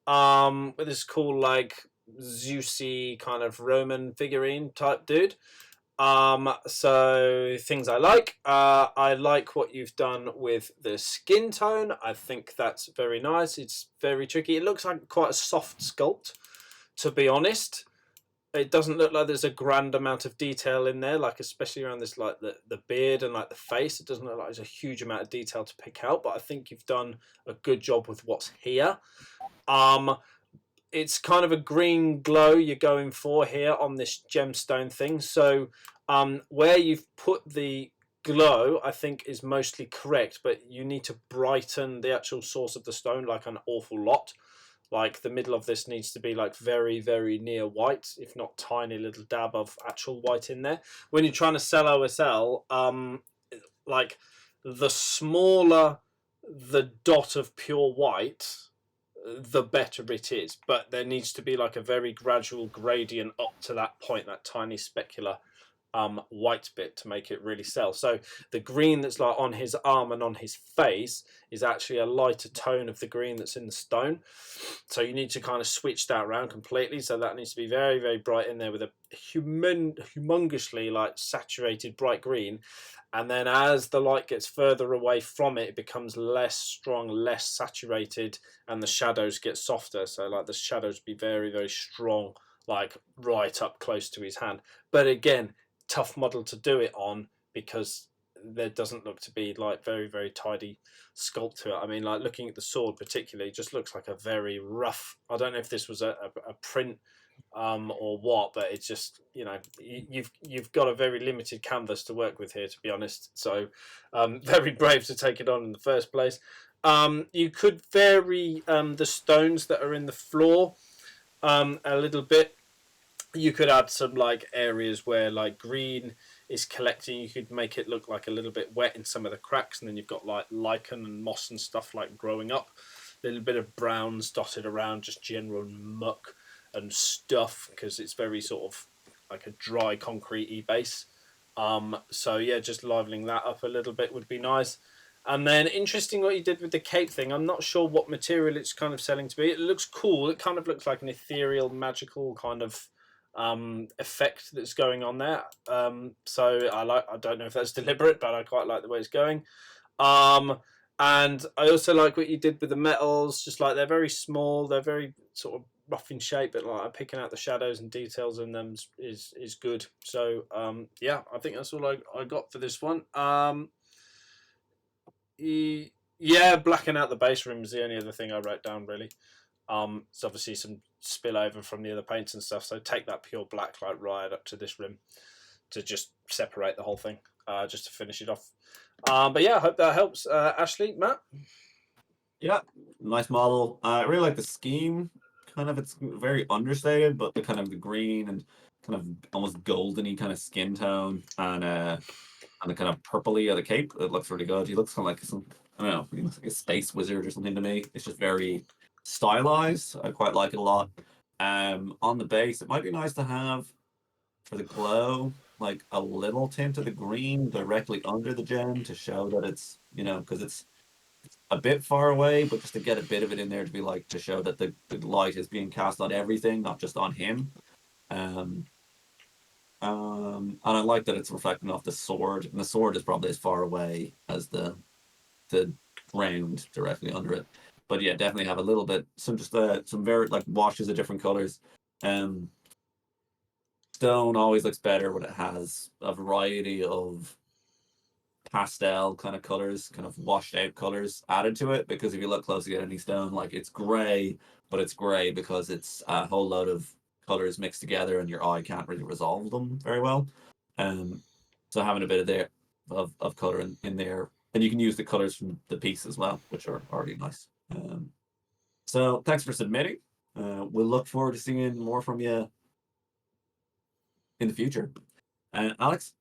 Speaker 2: With this cool, like, Zeusy kind of Roman figurine type dude. So things I like. I like what you've done with the skin tone. I think that's very nice. It's very tricky. It looks like quite a soft sculpt, to be honest. It doesn't look like there's a grand amount of detail in there, like especially around this, like the beard and like the face. It doesn't look like there's a huge amount of detail to pick out, but I think you've done a good job with what's here. It's kind of a green glow you're going for here on this gemstone thing. So where you've put the glow, I think is mostly correct, but you need to brighten the actual source of the stone like an awful lot. Like the middle of this needs to be like very, very near white, if not tiny little dab of actual white in there. When you're trying to sell OSL, like the smaller the dot of pure white, the better it is. But there needs to be like a very gradual gradient up to that point, that tiny specular white bit to make it really sell. So the green that's like on his arm and on his face is actually a lighter tone of the green that's in the stone. So you need to kind of switch that around completely. So that needs to be very, very bright in there with a humongously like saturated bright green. And then as the light gets further away from it, it becomes less strong, less saturated, and the shadows get softer. So like the shadows be very, very strong, like right up close to his hand. But again, tough model to do it on because there doesn't look to be like very, very tidy sculpt to it. I mean, like looking at the sword particularly, just looks like a very rough, I don't know if this was a print or what, but it's just, you know, you've got a very limited canvas to work with here, to be honest. So very brave to take it on in the first place. You could vary the stones that are in the floor a little bit. You could add some like areas where like green is collecting. You could make it look like a little bit wet in some of the cracks, and then you've got like lichen and moss and stuff like growing up. A little bit of browns dotted around, just general muck and stuff, because it's very sort of like a dry concrete-y base. So yeah, just livening that up a little bit would be nice. And then interesting what you did with the cape thing. I'm not sure what material it's kind of selling to be. It looks cool. It kind of looks like an ethereal, magical kind of effect that's going on there. So I don't know if that's deliberate, but I quite like the way it's going. And I also like what you did with the metals. Just like they're very small, they're very sort of rough in shape, but like picking out the shadows and details in them is good. So yeah, I think that's all I got for this one. Yeah, blacking out the base rim is the only other thing I wrote down really. It's obviously some spillover from the other paints and stuff, so take that pure black like right up to this rim to just separate the whole thing, just to finish it off. But yeah, I hope that helps. Ashley, Matt?
Speaker 1: Yeah, nice model. I really like the scheme. Kind of, it's very understated, but the kind of the green and kind of almost goldeny kind of skin tone and the kind of purpley of the cape. It looks really good. He looks kind of like some, I don't know, he looks like a space wizard or something to me. It's just very stylized. I quite like it a lot. On the base, it might be nice to have for the glow, like a little tint of the green directly under the gem to show that it's, because it's a bit far away, but just to get a bit of it in there to be like to show that the light is being cast on everything, not just on him. Um, and I like that it's reflecting off the sword, and the sword is probably as far away as the ground directly under it. But yeah, definitely have a little bit some very like washes of different colors. Um, Stone always looks better when it has a variety of pastel kind of colors, kind of washed out colors added to it. Because if you look closely at any stone, like it's gray, but it's gray because it's a whole load of colors mixed together, and your eye can't really resolve them very well. Um, so having a bit of there of color in there, and you can use the colors from the piece as well, which are already nice. So thanks for submitting. We'll look forward to seeing more from you in the future. Alex?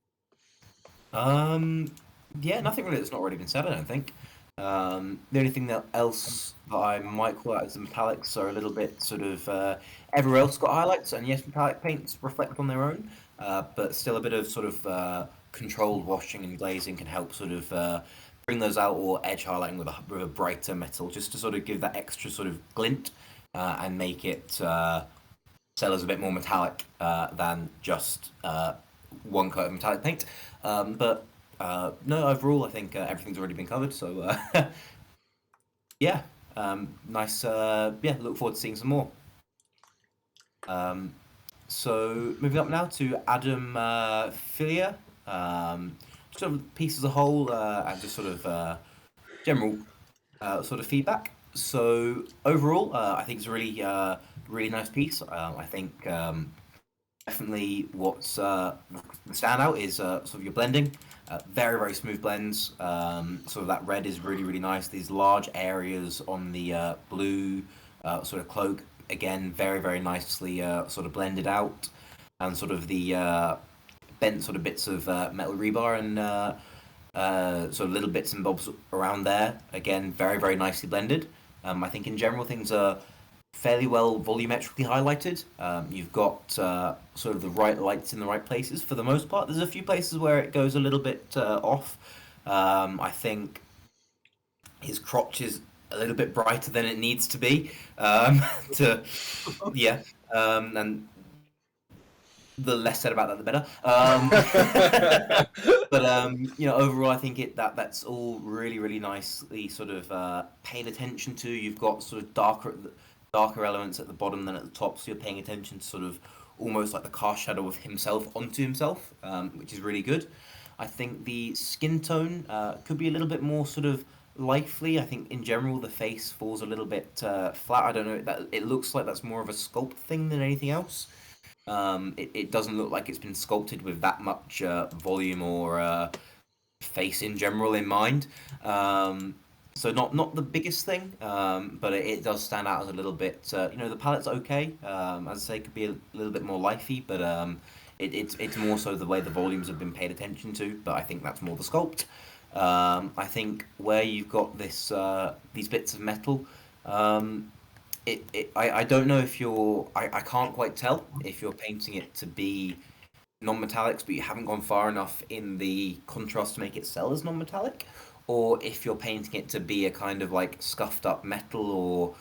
Speaker 3: Um, yeah, nothing really that's not already been said, I don't think. The only thing that else that I might call out is the metallics are a little bit sort of everywhere else got highlights, and yes, metallic paints reflect on their own, but still a bit of sort of controlled washing and glazing can help sort of bring those out, or edge highlighting with a brighter metal, just to sort of give that extra sort of glint and make it sell as a bit more metallic than just one coat of metallic paint. But no, overall, I think everything's already been covered. So yeah, nice. Yeah, look forward to seeing some more. Um, so moving up now to Adam Filia. Sort of piece as a whole and just sort of general sort of feedback. So overall, I think it's a really nice piece. I think definitely what's the standout is sort of your blending. Very smooth blends. Sort of that red is really nice. These large areas on the blue sort of cloak, again, very nicely sort of blended out, and sort of the bent sort of bits of metal rebar and sort of little bits and bobs around there. Again, very nicely blended. I think in general things are fairly well volumetrically highlighted. You've got sort of the right lights in the right places for the most part. There's a few places where it goes a little bit off. I think his crotch is a little bit brighter than it needs to be. To yeah, and the less said about that, the better. But overall, I think that's all really nicely sort of paid attention to. You've got sort of darker elements at the bottom than at the top, so you're paying attention to sort of almost like the cast shadow of himself onto himself, which is really good. I think the skin tone could be a little bit more sort of lively. I think in general the face falls a little bit flat. I don't know. That it looks like that's more of a sculpt thing than anything else. It doesn't look like it's been sculpted with that much volume or face in general in mind. So not the biggest thing, but it does stand out as a little bit. The palette's okay. As I say, it could be a little bit more lifey, but it's more so the way the volumes have been paid attention to. But I think that's more the sculpt. I think where you've got these bits of metal. I don't know if I can't quite tell if you're painting it to be non-metallics, but you haven't gone far enough in the contrast to make it sell as non-metallic, or if you're painting it to be a kind of like scuffed up metal, or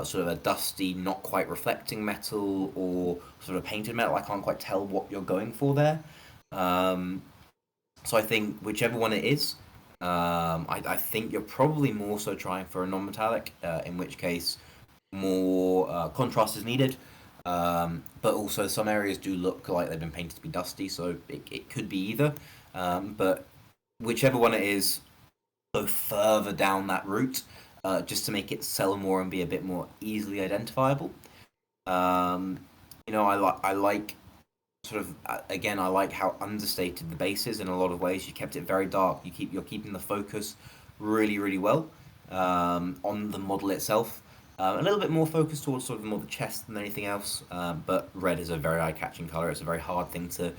Speaker 3: sort of a dusty, not quite reflecting metal, or sort of painted metal. I can't quite tell what you're going for there. Um, so I think whichever one it is, I think you're probably more so trying for a non-metallic, in which case more contrast is needed. But also some areas do look like they've been painted to be dusty, so it could be either. But whichever one it is, go further down that route, just to make it sell more and be a bit more easily identifiable. Um, I like sort of again, I like how understated the base is in a lot of ways. You kept it very dark. You're keeping the focus really well. on the model itself. A little bit more focused towards sort of more the chest than anything else, but red is a very eye-catching color. It's a very hard thing to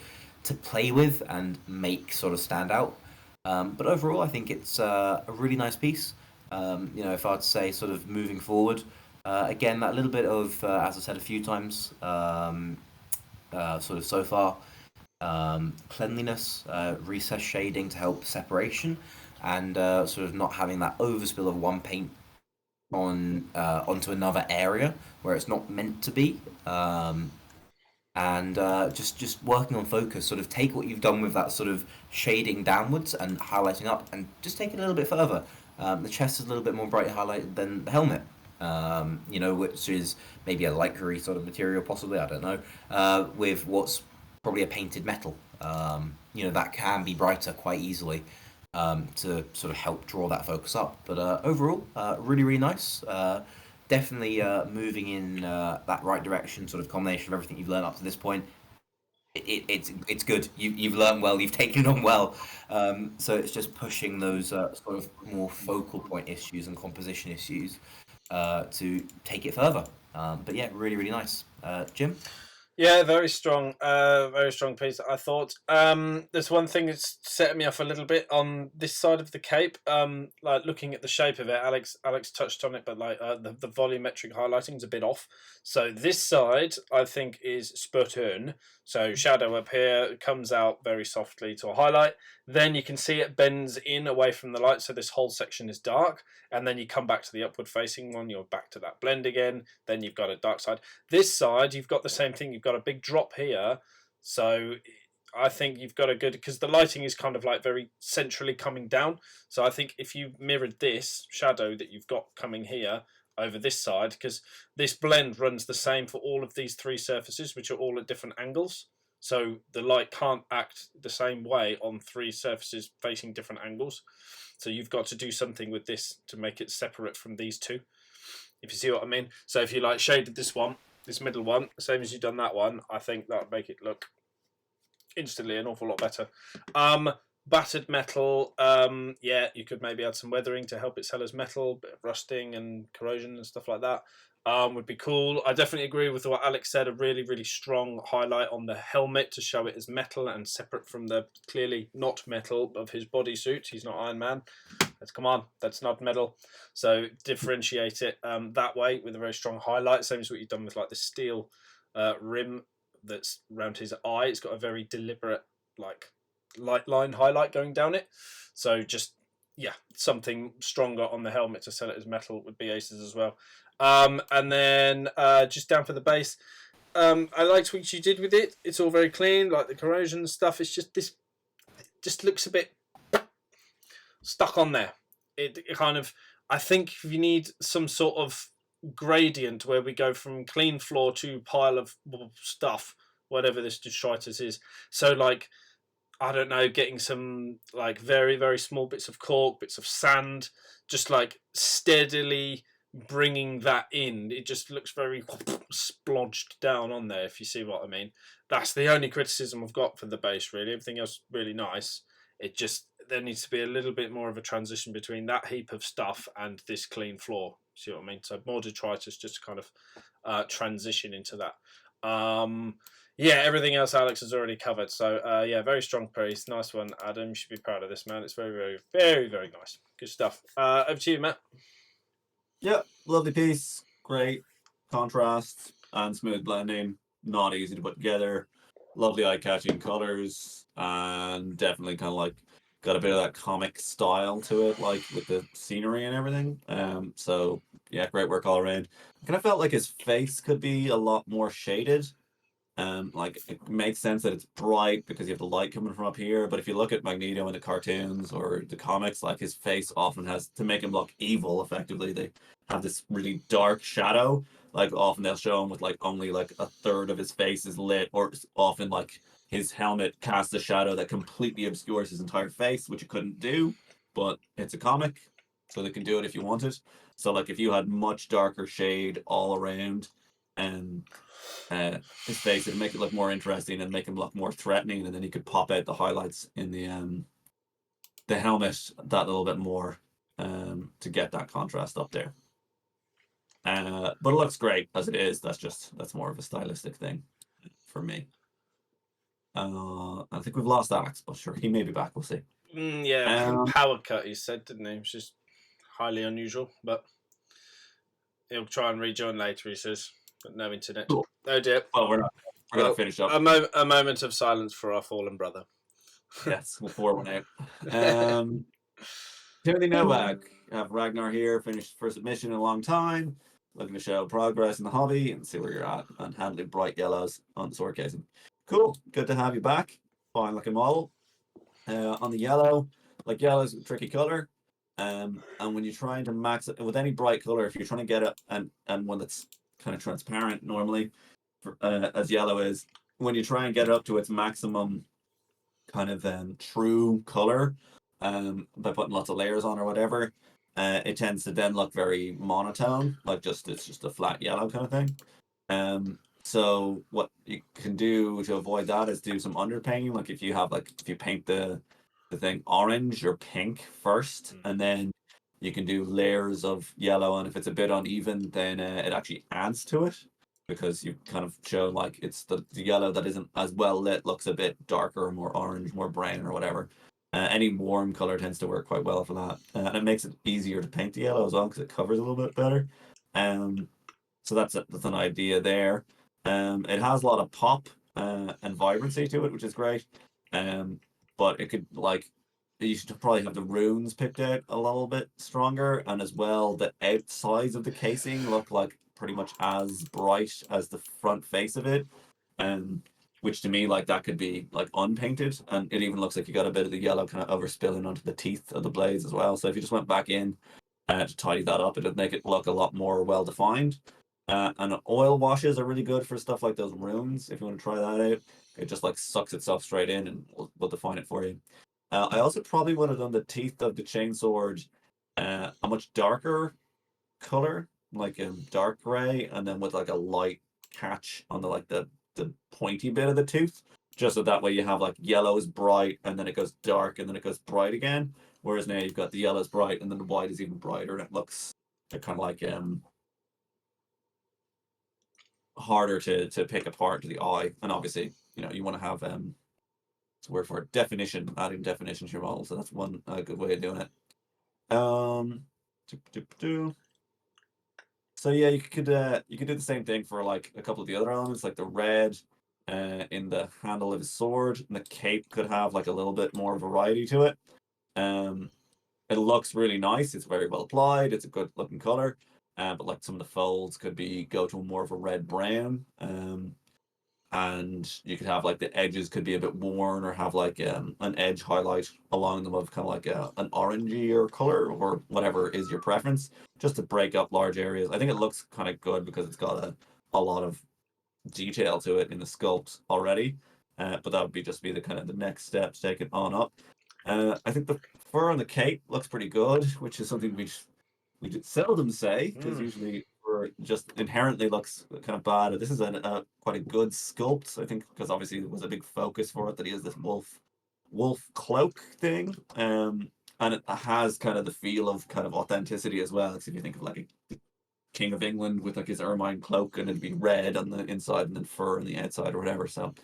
Speaker 3: play with and make sort of stand out. But overall, I think it's a really nice piece. If I'd say sort of moving forward, again, that little bit of, as I said a few times, sort of so far, cleanliness, recess shading to help separation, and sort of not having that overspill of one paint onto another area where it's not meant to be. And just working on focus, sort of take what you've done with that sort of shading downwards and highlighting up, and just take it a little bit further. The chest is a little bit more brightly highlighted than the helmet, which is maybe a lycra sort of material, possibly, I don't know, with what's probably a painted metal. That can be brighter quite easily to sort of help draw that focus up. But overall, really, really nice. Definitely moving in that right direction, sort of combination of everything you've learned up to this point. It's good. You've learned well. You've taken it on well. So it's just pushing those sort of more focal point issues and composition issues to take it further. But yeah, really, really nice. Jim?
Speaker 2: Yeah, very strong piece. I thought there's one thing that's set me off a little bit on this side of the cape. Like looking at the shape of it, Alex touched on it, but like the volumetric highlighting is a bit off. So this side, I think, is spot on. So shadow up here comes out very softly to a highlight. Then you can see it bends in away from the light, so this whole section is dark. And then you come back to the upward facing one, you're back to that blend again. Then you've got a dark side. This side, you've got the same thing. You've got a big drop here. So I think you've got a good, because the lighting is kind of like very centrally coming down. So I think if you mirrored this shadow that you've got coming here over this side, because this blend runs the same for all of these three surfaces, which are all at different angles. So the light can't act the same way on three surfaces facing different angles. So you've got to do something with this to make it separate from these two, if you see what I mean. So if you like shaded this one, this middle one, same as you've done that one, I think that would make it look instantly an awful lot better. Battered metal, yeah, you could maybe add some weathering to help it sell as metal, bit of rusting and corrosion and stuff like that. Would be cool. I definitely agree with what Alex said, a really, really strong highlight on the helmet to show it as metal and separate from the clearly not metal of his bodysuit. He's not Iron Man. Come on, that's not metal. So differentiate it that way with a very strong highlight, same as what you've done with like the steel rim that's around his eye. It's got a very deliberate like light line highlight going down it. So just, yeah, something stronger on the helmet to sell it as metal would be aces as well. And then just down for the base, I liked what you did with it. It's all very clean, like the corrosion stuff. It's just this, it just looks a bit stuck on there. It kind of, I think you need some sort of gradient where we go from clean floor to pile of stuff, whatever this detritus is. So like, I don't know, getting some like very, very small bits of cork, bits of sand, just like steadily bringing that in. It just looks very splodged down on there, if you see what I mean. That's the only criticism I've got for the base, really. Everything else really nice. It just, there needs to be a little bit more of a transition between that heap of stuff and this clean floor. See what I mean? So more detritus just to kind of transition into that. Yeah, everything else Alex has already covered. So yeah, very strong piece. Nice one, Adam. You should be proud of this, man. It's very, very, very, very nice. Good stuff. Over to you, Matt.
Speaker 1: Yeah, lovely piece. Great contrast and smooth blending. Not easy to put together. Lovely eye-catching colors, and definitely kind of like got a bit of that comic style to it, like with the scenery and everything. So yeah, great work all around. I kind of felt like his face could be a lot more shaded. Like it makes sense that it's bright because you have the light coming from up here. But if you look at Magneto in the cartoons or the comics, like his face often has, to make him look evil, effectively, they have this really dark shadow. Like often they'll show him with like only like a third of his face is lit, or often like his helmet casts a shadow that completely obscures his entire face, which you couldn't do. But it's a comic, so they can do it if you want it. So like if you had much darker shade all around, and his face, it'd make it look more interesting and make him look more threatening, and then he could pop out the highlights in the helmet that little bit more. to get that contrast up there. But it looks great as it is. That's more of a stylistic thing for me. I think we've lost Alex, but sure, he may be back. We'll see.
Speaker 2: Power cut, he said, didn't he? Which is highly unusual, but he'll try and rejoin later, he says, but no internet.
Speaker 1: Cool.
Speaker 2: Oh dear.
Speaker 1: Well, we're going to finish up.
Speaker 2: A moment of silence for our fallen brother.
Speaker 1: Yes, we'll pour one out. Timothy Novak, have Ragnar here, finished first submission in a long time, looking to show progress in the hobby and see where you're at and handling bright yellows on the sword casing. Cool, good to have you back. Fine looking model. On the yellow, like yellow's a tricky color. And when you're trying to max it with any bright color, if you're trying to get it and one that's kind of transparent normally, as yellow is, when you try and get it up to its maximum kind of true color, by putting lots of layers on or whatever, it tends to then look very monotone, like it's just a flat yellow kind of thing. So what you can do to avoid that is do some underpainting. Like if you paint the thing orange or pink first, and then you can do layers of yellow, and if it's a bit uneven, then it actually adds to it, because you kind of show like it's the yellow that isn't as well lit looks a bit darker, more orange, more brown or whatever. Any warm color tends to work quite well for that, and it makes it easier to paint the yellow as well because it covers a little bit better. So that's an idea there. It has a lot of pop and vibrancy to it, which is great. But it could you should probably have the runes picked out a little bit stronger, and as well the outsides of the casing look like pretty much as bright as the front face of it. Which to me, like, that could be like unpainted, and it even looks like you got a bit of the yellow kind of overspilling onto the teeth of the blades as well. So if you just went back in to tidy that up, it'd make it look a lot more well defined. And oil washes are really good for stuff like those runes. If you want to try that out, it just like sucks itself straight in and will define it for you. I also probably would have done the teeth of the chainsword a much darker color, like a dark gray, and then with like a light catch on the pointy bit of the tooth, just so that way you have like yellow is bright and then it goes dark and then it goes bright again. Whereas now you've got the yellow is bright and then the white is even brighter, and it looks kind of like harder to pick apart to the eye. And obviously, you want to have it's a word for it, definition, adding definition to your model. So that's one good way of doing it. So yeah, you could do the same thing for like a couple of the other elements, like the red in the handle of his sword, and the cape could have like a little bit more variety to it. It looks really nice. It's very well applied. It's a good looking color. But like some of the folds could go to more of a red brown. And you could have like the edges could be a bit worn, or have like an edge highlight along them of kind of like an orangier color, or whatever is your preference, just to break up large areas. I think it looks kind of good because it's got a lot of detail to it in the sculpt already. But that would be the kind of the next step to take it on up. I think the fur on the cape looks pretty good, which is something we seldom say, because usually fur just inherently looks kind of bad. This is quite a good sculpt, I think, because obviously it was a big focus for it that he has this wolf cloak thing, and it has kind of the feel of kind of authenticity as well. Because if you think of like a King of England with like his ermine cloak, and it'd be red on the inside and then fur on the outside or whatever. So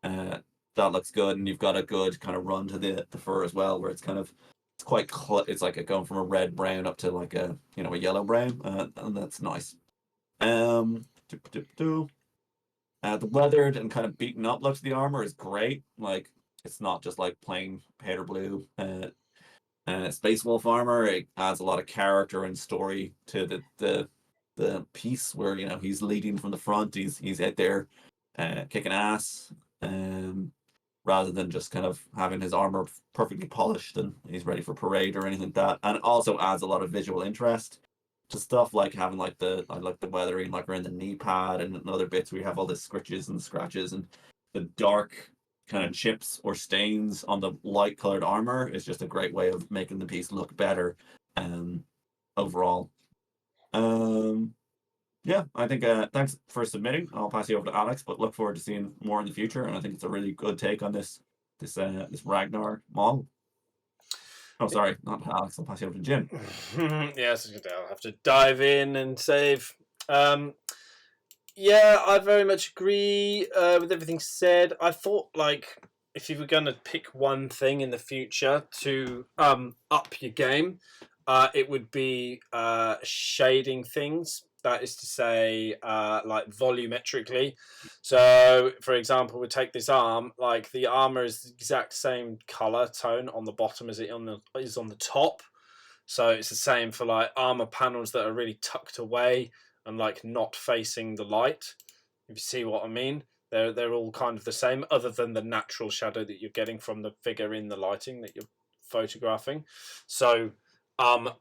Speaker 1: that looks good, and you've got a good kind of run to the fur as well, where it's kind of it's like going from a red brown up to like a yellow brown, and that's nice. The weathered and kind of beaten up look to the armor is great. Like, it's not just like plain powder blue Space Wolf armor. It adds a lot of character and story to the piece, where he's leading from the front. He's out there kicking ass, rather than just kind of having his armor perfectly polished and he's ready for parade or anything like that. And it also adds a lot of visual interest to stuff, like having the weathering like around the knee pad and other bits where you have all the scritches and scratches, and the dark kind of chips or stains on the light colored armor is just a great way of making the piece look better overall. Yeah, I think thanks for submitting. I'll pass you over to Alex, but look forward to seeing more in the future. And I think it's a really good take on this Ragnar model. Oh, sorry, not Alex. I'll pass you over to Jim.
Speaker 2: Yes, I'll have to dive in and save. Yeah, I very much agree with everything said. I thought, like, if you were going to pick one thing in the future to up your game, it would be shading things. That is to say, like volumetrically. So, for example, we take this arm. Like the armor is the exact same color tone on the bottom as it is on the top. So it's the same for like armor panels that are really tucked away and like not facing the light. If you see what I mean, they're all kind of the same, other than the natural shadow that you're getting from the figure in the lighting that you're photographing. So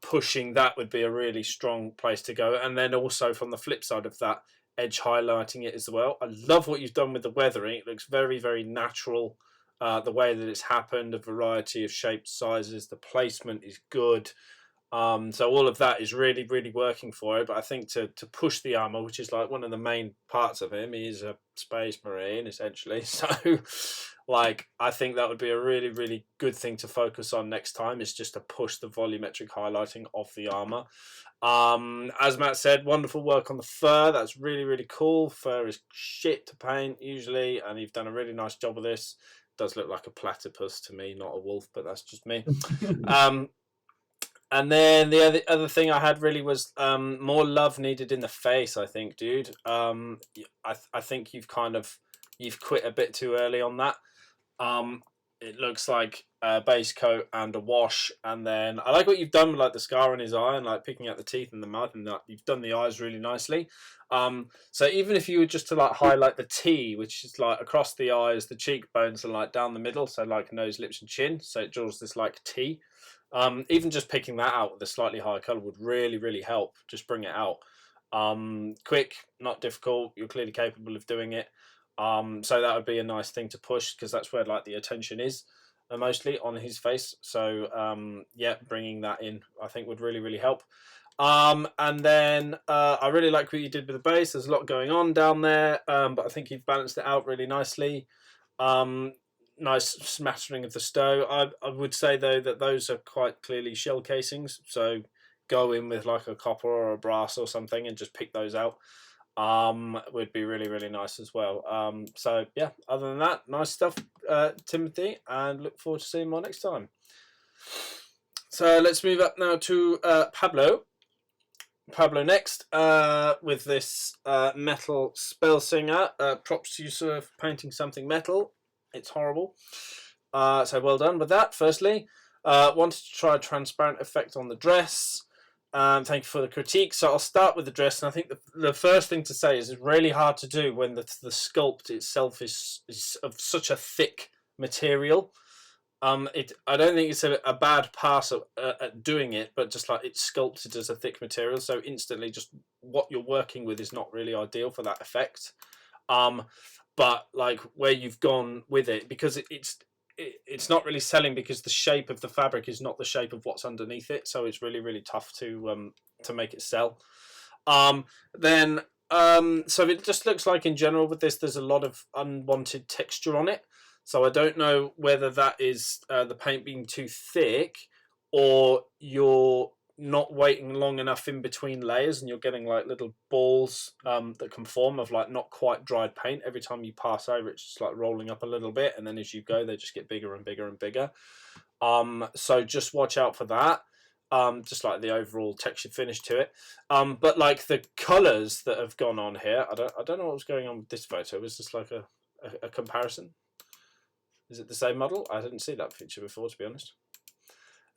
Speaker 2: pushing that would be a really strong place to go. And then also from the flip side of that, edge highlighting it as well. I love what you've done with the weathering. It looks very, very natural. The way that it's happened, a variety of shapes, sizes, the placement is good. So all of that is really, really working for it. But I think to push the armor, which is like one of the main parts of him, he's a space marine essentially. So, like, I think that would be a really, really good thing to focus on next time, is just to push the volumetric highlighting of the armor. As Matt said, wonderful work on the fur. That's really, really cool. Fur is shit to paint usually, and you've done a really nice job of this. Does look like a platypus to me, not a wolf, but that's just me. And then the other thing I had really was more love needed in the face. I think, dude. I think you've quit a bit too early on that. It looks like a base coat and a wash, and then I like what you've done with like the scar on his eye and like picking out the teeth and the mouth, and that you've done the eyes really nicely. So even if you were just to like highlight the T, which is like across the eyes, the cheekbones, and like down the middle, so like nose, lips, and chin, so it draws this like T. Even just picking that out with a slightly higher color would really, really help. Just bring it out. Quick, not difficult. You're clearly capable of doing it. So that would be a nice thing to push, because that's where like the attention is mostly on his face. So yeah, bringing that in I think would really, really help. And then I really like what you did with the base. There's a lot going on down there, but I think you've balanced it out really nicely. Nice smattering of the stow. I would say though that those are quite clearly shell casings, so go in with like a copper or a brass or something and just pick those out. Would be really, really nice as well. So yeah, other than that, nice stuff, Timothy, and look forward to seeing more next time. So let's move up now to Pablo. Pablo next, with this metal spell singer. Props to you, sir, for painting something metal. It's horrible. So well done with that, firstly. Wanted to try a transparent effect on the dress. Thank you for the critique. So I'll start with the dress, and I think the first thing to say is it's really hard to do when the sculpt itself is of such a thick material. I don't think it's a bad pass at doing it, but just like it's sculpted as a thick material, so instantly just what you're working with is not really ideal for that effect. But like where you've gone with it, because it's not really selling, because the shape of the fabric is not the shape of what's underneath it, so it's really, really tough to make it sell. So it just looks like in general with this there's a lot of unwanted texture on it, so I don't know whether that is the paint being too thick, or you're not waiting long enough in between layers and you're getting like little balls that can form of like not quite dried paint. Every time you pass over, it's just like rolling up a little bit, and then as you go they just get bigger and bigger and bigger. So just watch out for that. Just like the overall texture finish to it. But like the colors that have gone on here, I don't know what was going on with this photo. It was just like a comparison. Is it the same model? I didn't see that feature before, to be honest.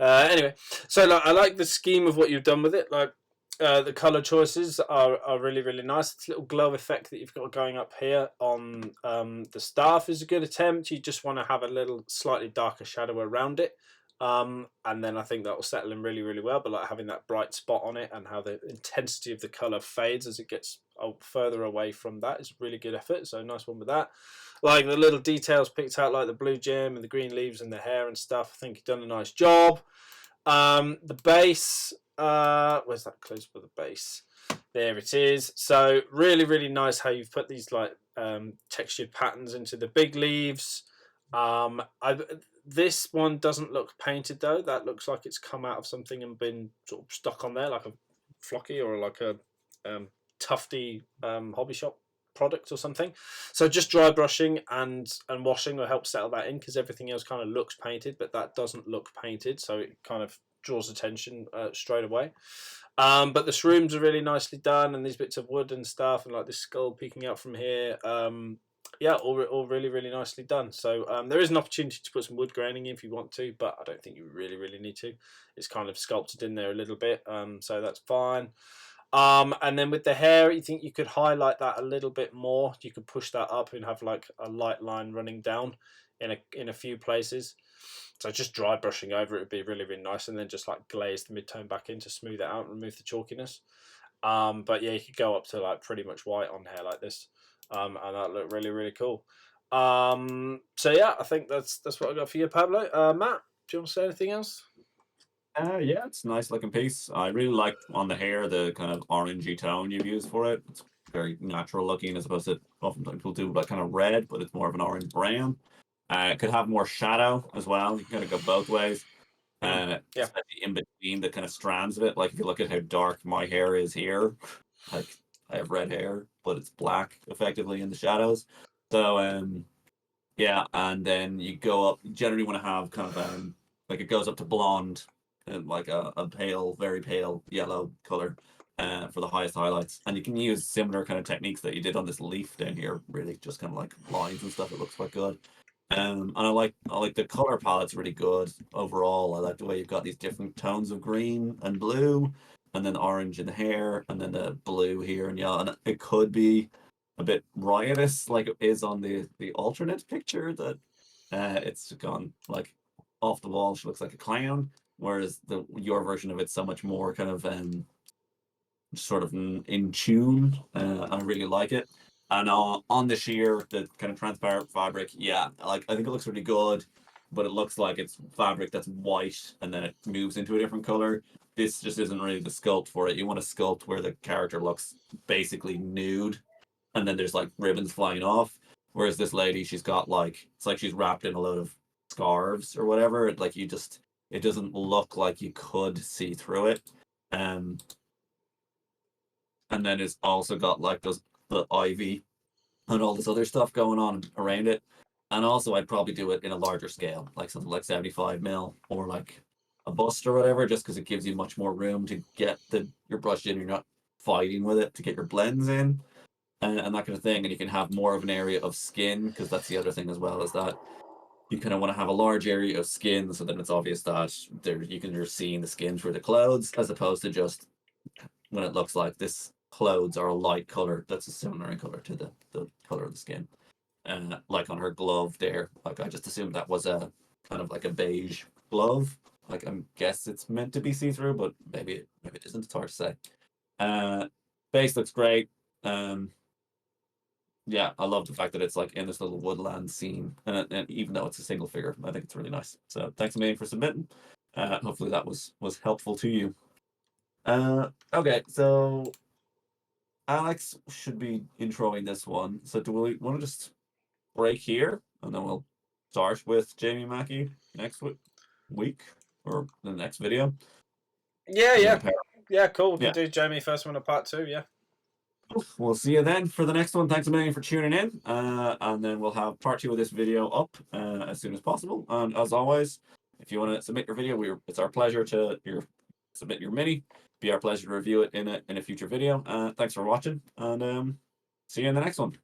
Speaker 2: Anyway, so like I like the scheme of what you've done with it. Like the color choices are really, really nice. This little glow effect that you've got going up here on the staff is a good attempt. You just want to have a little slightly darker shadow around it, and then I think that will settle in really, really well. But like having that bright spot on it and how the intensity of the color fades as it gets further away from that is a really good effort. So nice one with that. Like the little details picked out, like the blue gem and the green leaves and the hair and stuff. I think you've done a nice job. The base, where's that close for the base? There it is. So really, really nice how you've put these like textured patterns into the big leaves. This one doesn't look painted though. That looks like it's come out of something and been sort of stuck on there, like a flocky or like a tufty hobby shop product or something. So just dry brushing and washing will help settle that in, because everything else kind of looks painted, but that doesn't look painted, so it kind of draws attention straight away. But the shrooms are really nicely done, and these bits of wood and stuff, and like this skull peeking out from here. Yeah, all really, really nicely done. So there is an opportunity to put some wood graining in if you want to, but I don't think you really, really need to. It's kind of sculpted in there a little bit, so that's fine. And then with the hair, you think you could highlight that a little bit more. You could push that up and have like a light line running down in a few places. So just dry brushing over it would be really, really nice, and then just like glaze the mid-tone back in to smooth it out and remove the chalkiness. But yeah, you could go up to like pretty much white on hair like this, and that look really, really cool. So yeah, I think that's what I got for you, Pablo. Matt, do you want to say anything else?
Speaker 1: Yeah, it's a nice looking piece. I really like on the hair the kind of orangey tone you've used for it. It's very natural looking, as opposed to often people do like kind of red, but it's more of an orange brown. It could have more shadow as well. You can kind of go both ways.
Speaker 2: Yeah.
Speaker 1: Especially in between the kind of strands of it. Like if you look at how dark my hair is here, like I have red hair, but it's black effectively in the shadows. So yeah, and then you go up. You generally want to have kind of like it goes up to blonde, and like a pale, very pale yellow color for the highest highlights. And you can use similar kind of techniques that you did on this leaf down here. Really, just kind of like lines and stuff. It looks quite good. And I like the color palette's really good overall. I like the way you've got these different tones of green and blue, and then orange in the hair, and then the blue here and yellow. And it could be a bit riotous, like it is on the alternate picture that it's gone like off the wall. She looks like a clown, whereas your version of it's so much more kind of sort of in tune. I really like it. And on the sheer, the kind of transparent fabric, yeah, like I think it looks really good, but it looks like it's fabric that's white and then it moves into a different color. This just isn't really the sculpt for it. You want a sculpt where the character looks basically nude, and then there's like ribbons flying off. Whereas this lady, she's got like it's like she's wrapped in a load of scarves or whatever. Like it doesn't look like you could see through it. Um, and then it's also got like the ivy and all this other stuff going on around it. And also, I'd probably do it in a larger scale, like something like 75 mil or like a bust or whatever, just because it gives you much more room to get your brush in. You're not fighting with it to get your blends in and that kind of thing. And you can have more of an area of skin, because that's the other thing as well, is that you kind of want to have a large area of skin, so then it's obvious that you're seeing the skin through the clothes, as opposed to just when it looks like this clothes are a light color that's similar in color to the color of the skin. Like on her glove there, like I just assumed that was a kind of like a beige glove. Like I guess it's meant to be see-through, but maybe it isn't. It's hard to say. Base looks great. Yeah, I love the fact that it's like in this little woodland scene, and even though it's a single figure, I think it's really nice. So thanks a million for submitting. Hopefully that was helpful to you. Okay, so Alex should be introing this one. So do we want to just break here, and then we'll start with Jamie Mackey next week or the next video?
Speaker 2: Yeah, cool. We can
Speaker 1: Yeah.
Speaker 2: do Jamie first one of part 2. Yeah.
Speaker 1: We'll see you then for the next one. Thanks a million for tuning in. And then we'll have part 2 of this video up as soon as possible. And as always, if you want to submit your video, it's our pleasure to submit your mini. Be our pleasure to review it in a future video. Thanks for watching, and see you in the next one.